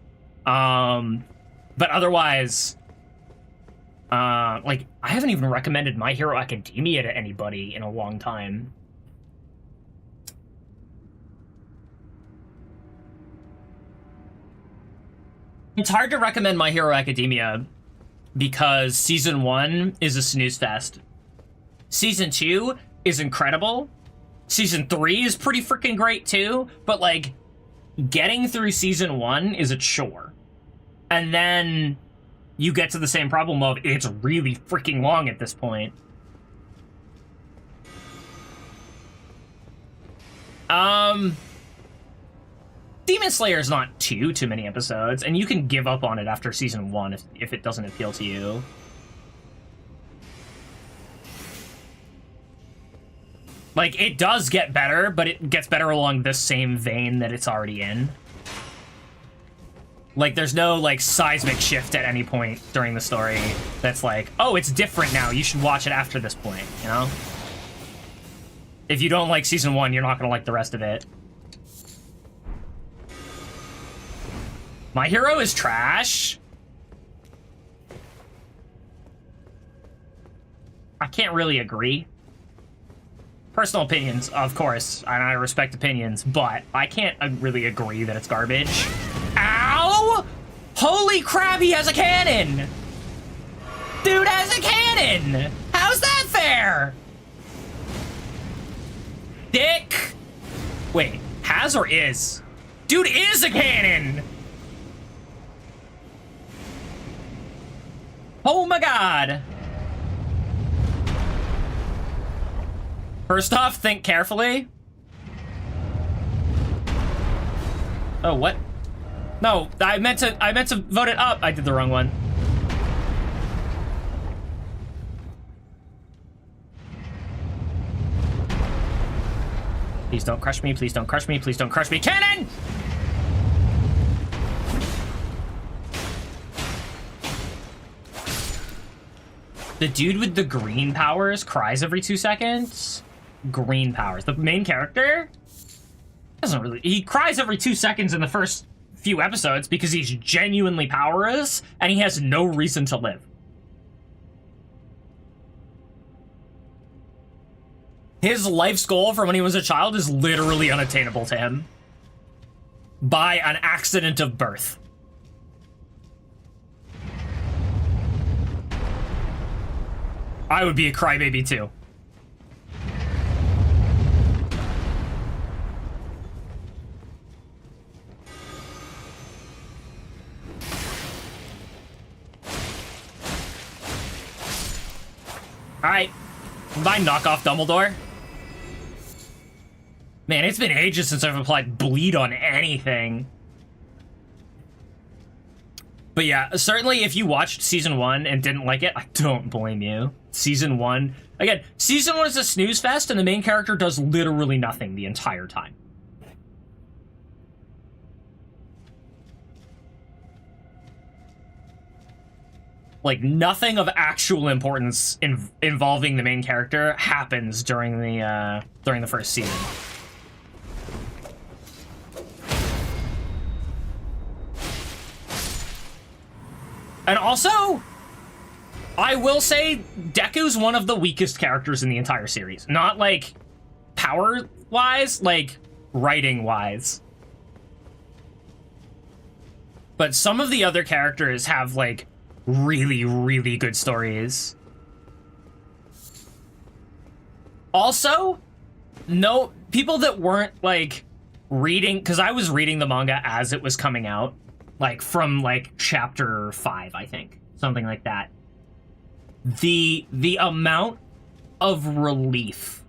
Speaker 1: But otherwise, like, I haven't even recommended My Hero Academia to anybody in a long time. It's hard to recommend My Hero Academia because season 1 is a snooze fest. Season 2 is incredible. Season 3 is pretty freaking great too, but like, getting through season 1 is a chore. And then you get to the same problem of it's really freaking long at this point. Demon Slayer is not too many episodes, and you can give up on it after season 1 if it doesn't appeal to you. Like, it does get better, but it gets better along the same vein that it's already in. Like, there's no, like, seismic shift at any point during the story that's like, oh, it's different now, you should watch it after this point, you know? If you don't like season 1, you're not gonna like the rest of it. My Hero is trash. I can't really agree. Personal opinions, of course, and I respect opinions, but I can't really agree that it's garbage. Ow! Holy crap, he has a cannon! Dude has a cannon! How's that fair? Dick! Wait, has or is? Dude is a cannon! Oh my god! First off, think carefully. Oh, what? No, I meant to vote it up. I did the wrong one. Please don't crush me, please don't crush me, please don't crush me. Cannon! The dude with the green powers cries every 2 seconds. Green powers. The main character doesn't really... He cries every 2 seconds in the first few episodes because he's genuinely powerless and he has no reason to live. His life's goal from when he was a child is literally unattainable to him by an accident of birth. I would be a crybaby too. Alright. Combine knockoff Dumbledore. Man, it's been ages since I've applied bleed on anything. But yeah, certainly if you watched season 1 and didn't like it, I don't blame you. Season 1, again, season 1 is a snooze fest and the main character does literally nothing the entire time. Like, nothing of actual importance involving the main character happens during the first season. And also, I will say Deku's one of the weakest characters in the entire series. Not like power-wise, like writing-wise. But some of the other characters have like really, really good stories. Also, no, people that weren't like reading, because I was reading the manga as it was coming out, like from like chapter 5, I think, something like that. The amount of relief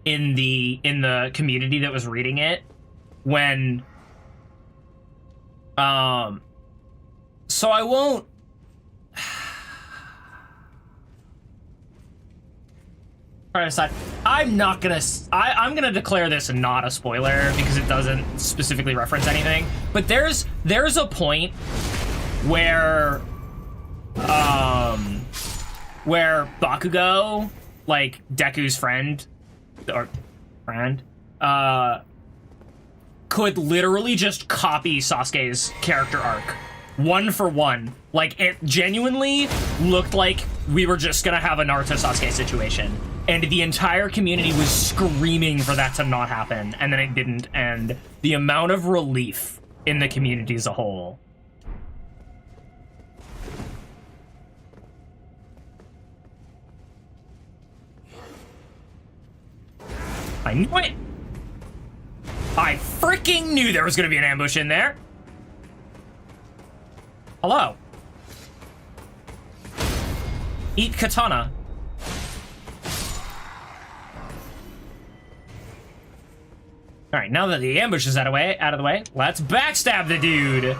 Speaker 1: in the community that was reading it when so I won't aside. I'm not gonna I'm gonna declare this not a spoiler because it doesn't specifically reference anything, but there's a point where Bakugo, like Deku's friend could literally just copy Sasuke's character arc one for one. Like, it genuinely looked like we were just gonna have a Naruto Sasuke situation, and the entire community was screaming for that to not happen, and then it didn't. And the amount of relief in the community as a whole. I knew it! I freaking knew there was gonna be an ambush in there! Hello. Eat katana. Alright, now that the ambush is out of the way, let's backstab the dude!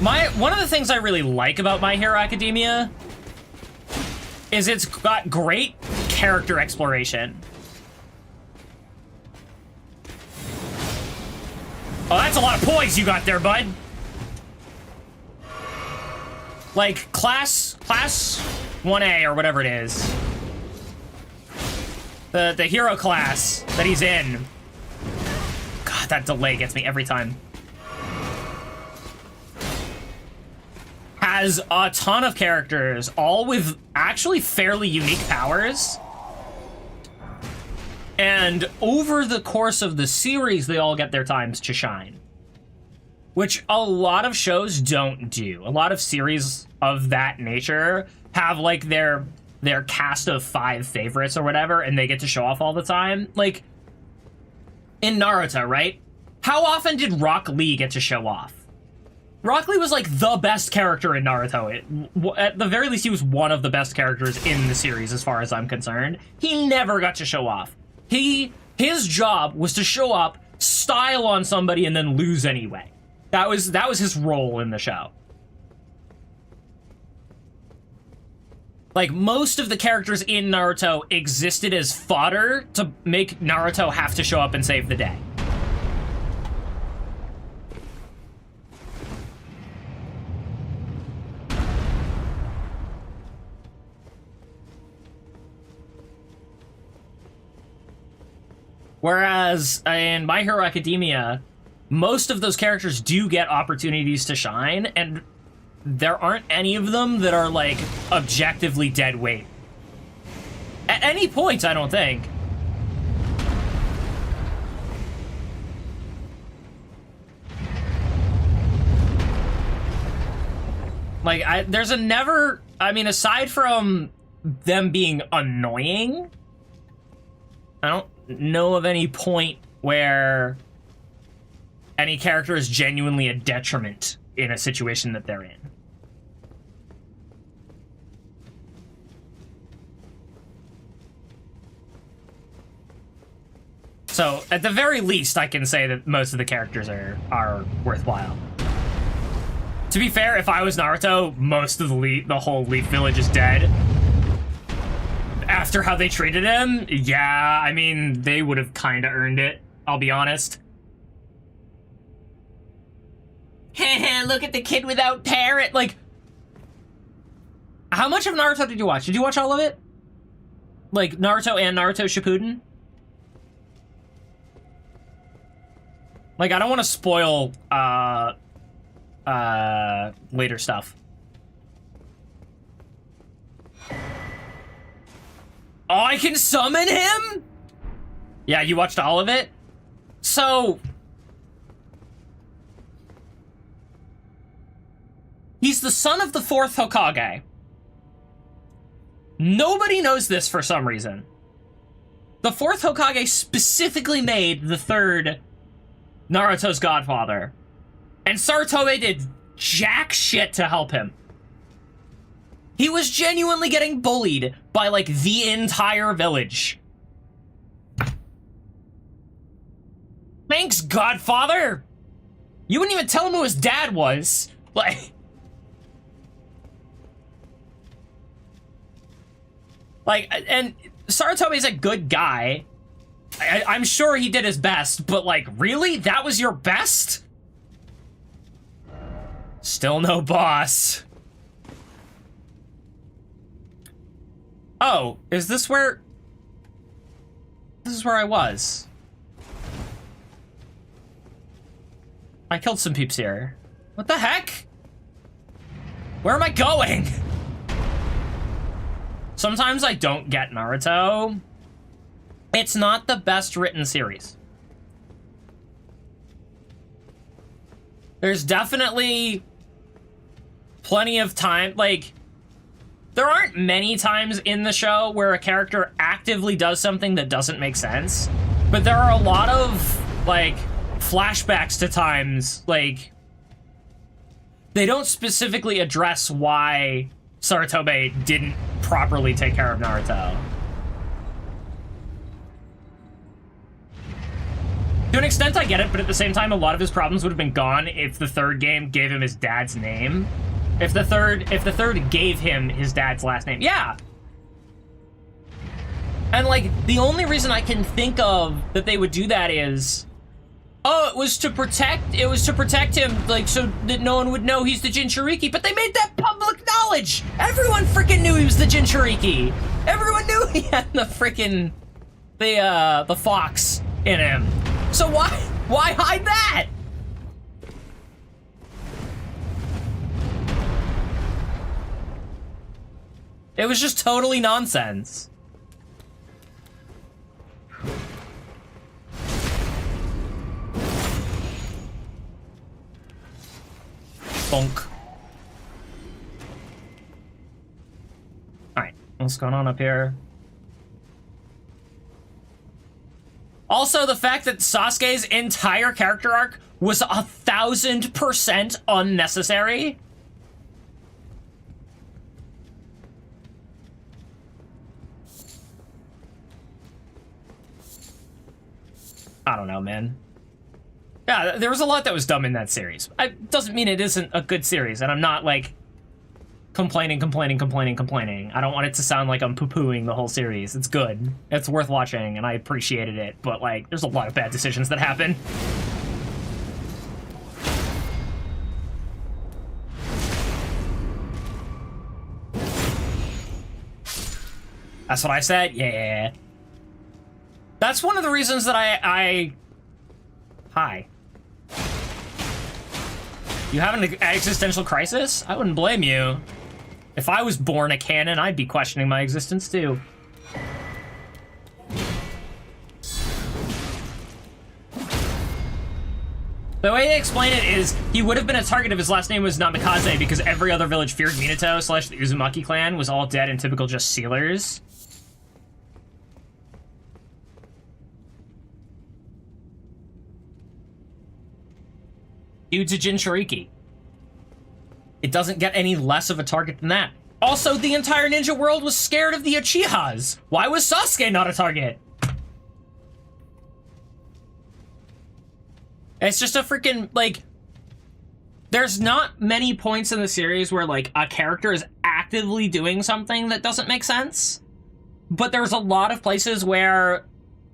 Speaker 1: One of the things I really like about My Hero Academia is it's got great character exploration. Oh, that's a lot of poise you got there, bud. Like, class 1A or whatever it is. The hero class that he's in. God, that delay gets me every time. Has a ton of characters, all with actually fairly unique powers. And over the course of the series, they all get their times to shine. Which a lot of shows don't do. A lot of series of that nature have, like, their cast of 5 favorites or whatever, and they get to show off all the time. Like, in Naruto, right? How often did Rock Lee get to show off? Rock Lee was, like, the best character in Naruto. At the very least, he was one of the best characters in the series, as far as I'm concerned. He never got to show off. His job was to show up, style on somebody, and then lose anyway. That was his role in the show. Like, most of the characters in Naruto existed as fodder to make Naruto have to show up and save the day. Whereas in My Hero Academia, most of those characters do get opportunities to shine, and there aren't any of them that are, like, objectively dead weight. At any point, I don't think. Like, there's a never... I mean, aside from them being annoying, I don't know of any point where any character is genuinely a detriment in a situation that they're in. So, at the very least, I can say that most of the characters are worthwhile. To be fair, if I was Naruto, most of the whole Leaf Village is dead. After how they treated him, yeah, I mean, they would have kind of earned it, I'll be honest. Look at the kid without parrot. Like, how much of Naruto did you watch? Did you watch all of it? Like, Naruto and Naruto Shippuden? Like, I don't want to spoil, later stuff. Oh, I can summon him? Yeah, you watched all of it? So... he's the son of the 4th Hokage. Nobody knows this for some reason. The 4th Hokage specifically made the 3rd Naruto's godfather. And Sarutobe did jack shit to help him. He was genuinely getting bullied by, like, the entire village. Thanks, Godfather! You wouldn't even tell him who his dad was. Like... and Sarutobe's a good guy. I'm sure he did his best, but, like, really? That was your best? Still no boss. Oh, is this where... this is where I was. I killed some peeps here. What the heck? Where am I going? Sometimes I don't get Naruto. It's not the best written series. There's definitely plenty of time, like... there aren't many times in the show where a character actively does something that doesn't make sense, but there are a lot of, like, flashbacks to times, like, they don't specifically address why Sarutobe didn't properly take care of Naruto. To an extent, I get it, but at the same time, a lot of his problems would have been gone if the 3rd game gave him his dad's name. If the third gave him his dad's last name. Yeah! And, like, the only reason I can think of that they would do that is... oh, it was to protect him, like, so that no one would know he's the Jinchuriki, but they made that public knowledge! Everyone freaking knew he was the Jinchuriki! Everyone knew he had the freaking... the fox in him. So why hide that? It was just totally nonsense. Bonk. Alright, what's going on up here? Also, the fact that Sasuke's entire character arc was 1000% unnecessary. I don't know, man. Yeah, there was a lot that was dumb in that series. It doesn't mean it isn't a good series, and I'm not, like, complaining. I don't want it to sound like I'm poo-pooing the whole series. It's good. It's worth watching, and I appreciated it, but, like, there's a lot of bad decisions that happen. That's what I said? Yeah. That's one of the reasons that I... Hi. You have an existential crisis? I wouldn't blame you. If I was born a canon, I'd be questioning my existence too. The way they explain it is, he would have been a target if his last name was Namikaze because every other village feared Minato / the Uzumaki clan was all dead and typical just sealers. Dude's a Jinchuriki. It doesn't get any less of a target than that. Also, the entire ninja world was scared of the Uchihas. Why was Sasuke not a target? It's just a freaking, like... there's not many points in the series where, like, a character is actively doing something that doesn't make sense. But there's a lot of places where,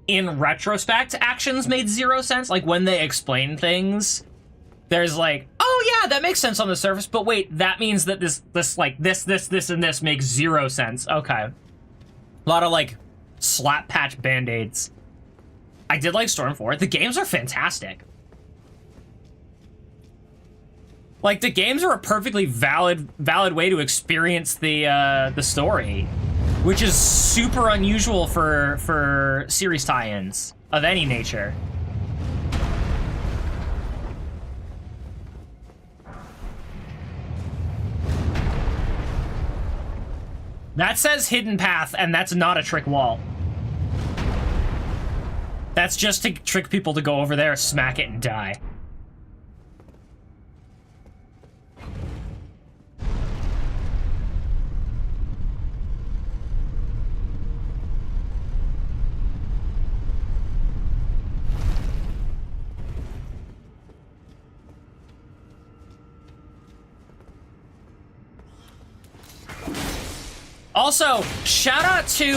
Speaker 1: in retrospect, actions made zero sense. Like, when they explain things... there's like, oh yeah, that makes sense on the surface, but wait, that means that this, and this makes zero sense. Okay. A lot of, like, slap patch band-aids. I did like Storm 4. The games are fantastic. Like, the games are a perfectly valid way to experience the story, which is super unusual for series tie-ins of any nature. That says hidden path, and that's not a trick wall. That's just to trick people to go over there, smack it, and die. Also, shout out to,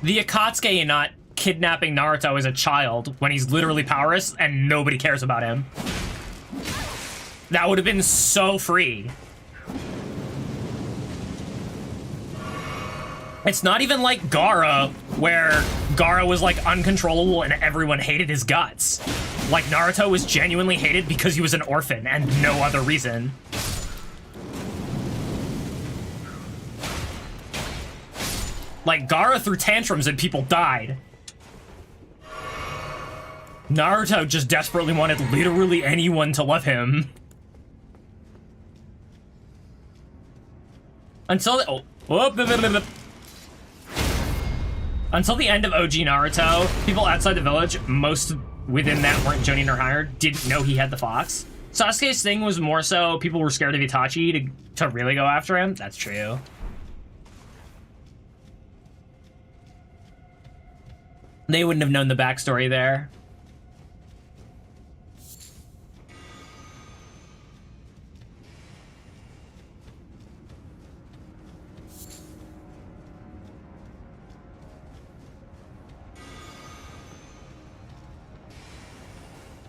Speaker 1: the Akatsuki not kidnapping Naruto as a child when he's literally powerless and nobody cares about him. That would have been so free. It's not even like Gaara, where Gaara was like uncontrollable and everyone hated his guts. Like, Naruto was genuinely hated because he was an orphan and no other reason. Like, Gaara threw tantrums and people died. Naruto just desperately wanted literally anyone to love him. Until the, until the end of OG Naruto, people outside the village, most within that weren't Jonin or higher, didn't know he had the fox. Sasuke's thing was more so people were scared of Itachi to really go after him. That's true. They wouldn't have known the backstory there.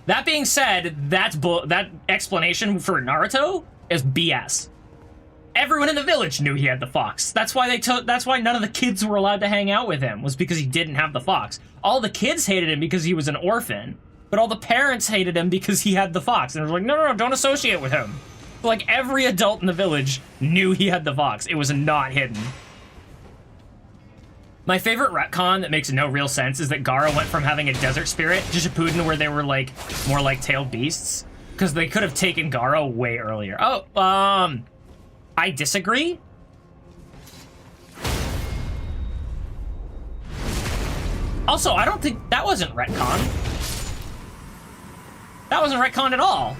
Speaker 1: That being said, that explanation for Naruto is BS. Everyone in the village knew he had the fox. That's why that's why none of the kids were allowed to hang out with him, was because he didn't have the fox. All the kids hated him because he was an orphan, but all the parents hated him because he had the fox. And they were like, no, don't associate with him. But like, every adult in the village knew he had the fox. It was not hidden. My favorite retcon that makes no real sense is that Gaara went from having a desert spirit to Shippuden, where they were like more like tailed beasts, because they could have taken Gaara way earlier. Oh, I disagree. Also, I don't think that wasn't retcon. That wasn't retcon at all.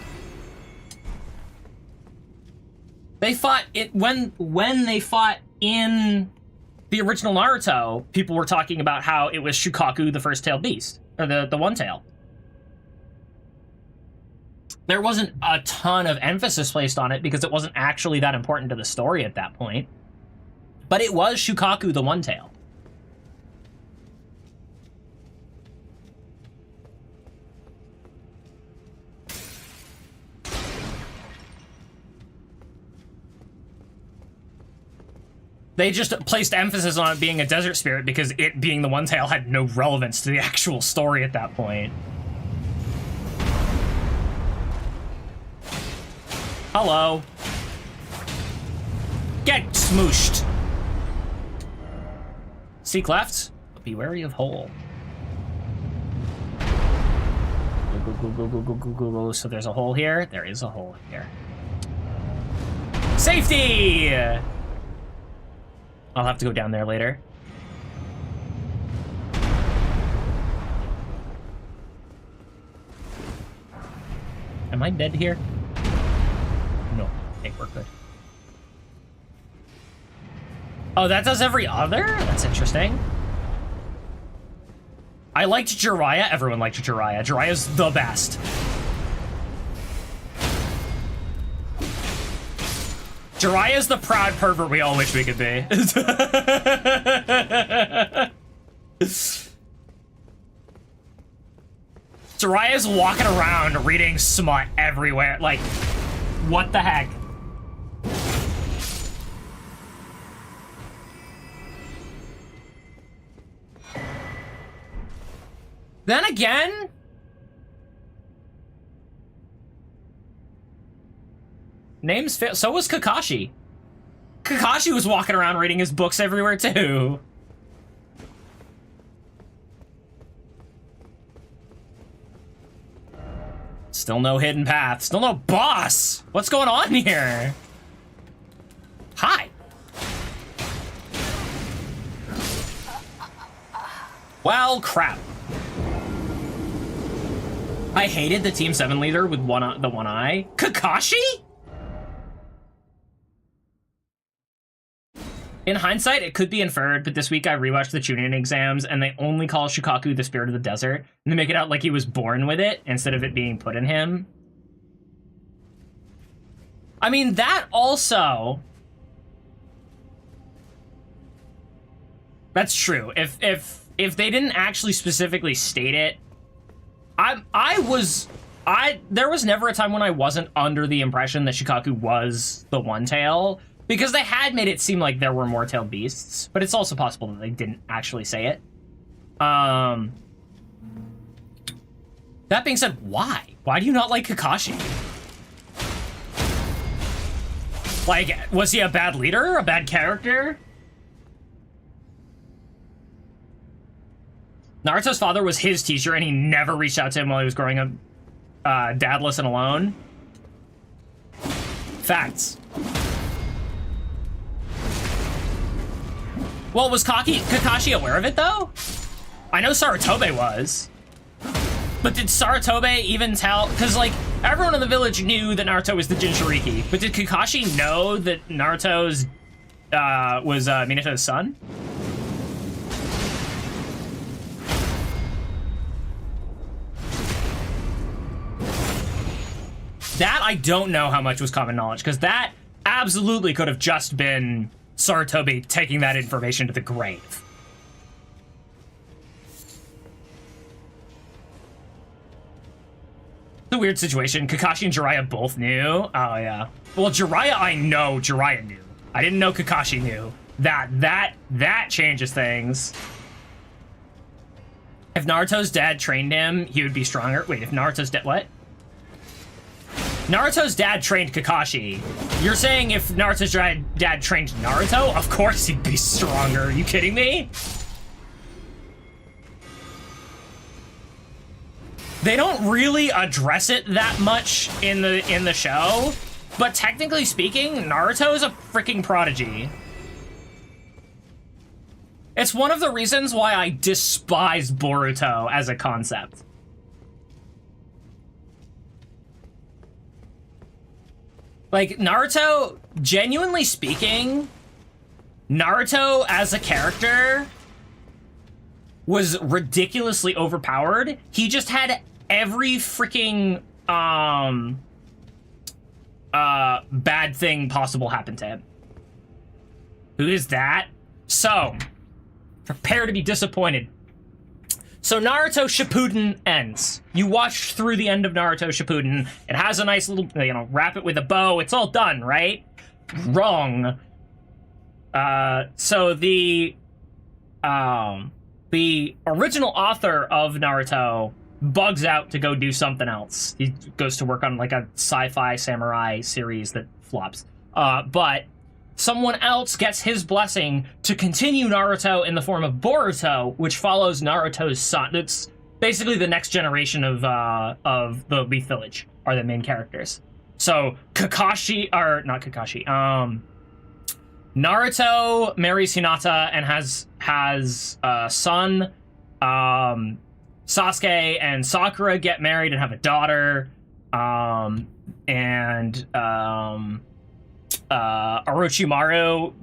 Speaker 1: They fought it when they fought in the original Naruto. People were talking about how it was Shukaku, the first tailed beast, or the one tail. There wasn't a ton of emphasis placed on it because it wasn't actually that important to the story at that point. But it was Shukaku, the one tail. They just placed emphasis on it being a desert spirit because it being the one tail had no relevance to the actual story at that point. Hello. Get smooshed. Seek left, but be wary of hole. Go. So there's a hole here. There is a hole here. Safety! I'll have to go down there later. Am I dead here? No, I think we're good. Oh, that does every other? That's interesting. I liked Jiraiya. Everyone liked Jiraiya. Jiraiya's the best. Jiraiya's the proud pervert we all wish we could be. Jiraiya's walking around reading smut everywhere. Like, what the heck? Then again, names fit. So was Kakashi. Kakashi was walking around reading his books everywhere too. Still no hidden path. Still no boss. What's going on here? Hi. Well, crap. I hated the Team 7 leader with the one eye. Kakashi? In hindsight, it could be inferred, but this week I rewatched the Chunin exams, and they only call Shikaku the spirit of the desert, and they make it out like he was born with it, instead of it being put in him. I mean, that also... That's true. If they didn't actually specifically state it, there was never a time when I wasn't under the impression that Shikaku was the One Tail, because they had made it seem like there were more tailed beasts, but it's also possible that they didn't actually say it. That being said, why? Why do you not like Kakashi? Like, was he a bad leader? A bad character? Naruto's father was his teacher, and he never reached out to him while he was growing up dadless and alone. Facts. Well, was Kakashi aware of it, though? I know Saratobe was. But did Saratobe even tell? Because, like, everyone in the village knew that Naruto was the Jinchuriki. But did Kakashi know that Naruto's was Minato's son? That I don't know how much was common knowledge, because that absolutely could have just been Saratobe taking that information to the grave. It's a weird situation. Kakashi and Jiraiya both knew. Oh, yeah. Well, Jiraiya, I know Jiraiya knew. I didn't know Kakashi knew. That changes things. If Naruto's dad trained him, he would be stronger. Wait, if Naruto's dad... What? Naruto's dad trained Kakashi. You're saying if Naruto's dad trained Naruto, of course he'd be stronger. Are you kidding me? They don't really address it that much in the show, but technically speaking, Naruto is a freaking prodigy. It's one of the reasons why I despise Boruto as a concept. Like, Naruto, genuinely speaking, Naruto as a character was ridiculously overpowered. He just had every freaking, bad thing possible happen to him. Who is that? So, prepare to be disappointed. So Naruto Shippuden ends. You watched through the end of Naruto Shippuden. It has a nice little, you know, wrap it with a bow. It's all done, right? Wrong. So the original author of Naruto bugs out to go do something else. He goes to work on like a sci-fi samurai series that flops. But someone else gets his blessing to continue Naruto in the form of Boruto, which follows Naruto's son. It's basically the next generation of the Leaf Village are the main characters. So Kakashi, or not Kakashi, Naruto marries Hinata and has a son. Sasuke and Sakura get married and have a daughter. Orochimaru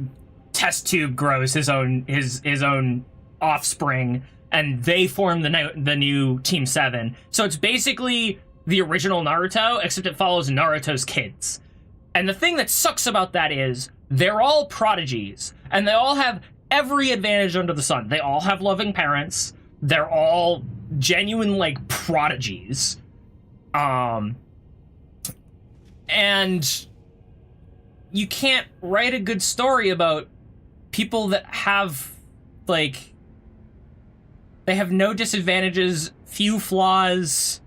Speaker 1: test tube grows his own offspring, and they form the new Team 7. So it's basically the original Naruto, except it follows Naruto's kids. And the thing that sucks about that is they're all prodigies, and they all have every advantage under the sun. They all have loving parents. They're all genuine, like, prodigies. And you can't write a good story about people that have, like, they have no disadvantages, few flaws,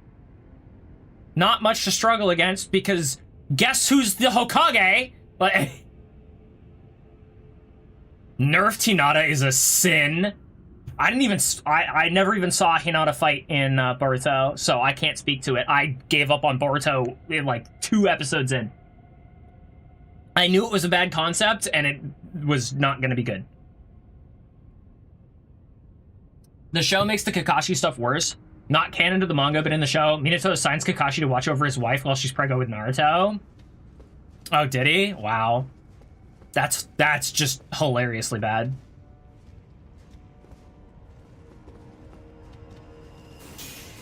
Speaker 1: not much to struggle against, because guess who's the Hokage? But nerf Hinata is a sin. I didn't even, I never even saw Hinata fight in Boruto, so I can't speak to it. I gave up on Boruto in like 2 episodes in. I knew it was a bad concept, and it was not going to be good. The show makes the Kakashi stuff worse. Not canon to the manga, but in the show, Minato assigns Kakashi to watch over his wife while she's preggo with Naruto. Oh, did he? Wow. That's just hilariously bad.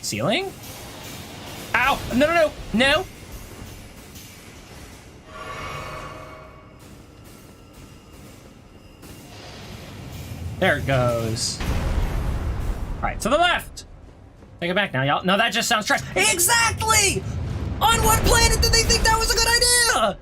Speaker 1: Ceiling? Ow! No, no, no! No! There it goes. Alright, to the left! Take it back now, y'all. No, that just sounds trash. Exactly! On what planet did they think that was a good idea?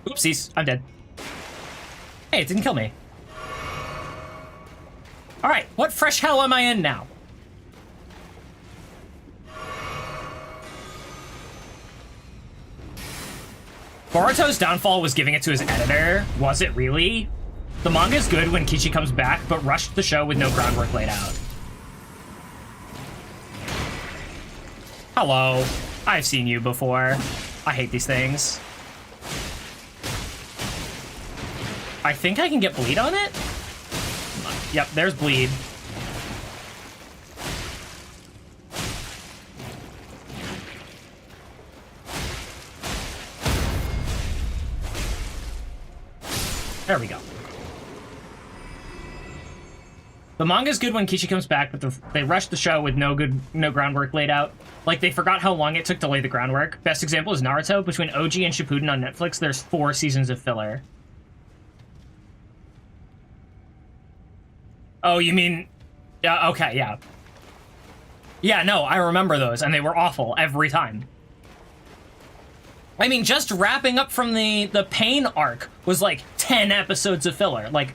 Speaker 1: Oopsies, I'm dead. Hey, it didn't kill me. Alright, what fresh hell am I in now? Boruto's downfall was giving it to his editor. Was it really? The manga's good when Kichi comes back, but rushed the show with no groundwork laid out. Hello. I've seen you before. I hate these things. I think I can get bleed on it? Yep, there's bleed. There we go. The manga's good when Kishi comes back, but they rushed the show with no groundwork laid out. Like, they forgot how long it took to lay the groundwork. Best example is Naruto. Between OG and Shippuden on Netflix, there's 4 seasons of filler. Oh, you mean... Yeah, okay, yeah. Yeah, no, I remember those, and they were awful every time. I mean, just wrapping up from the Pain arc was like 10 episodes of filler. Like,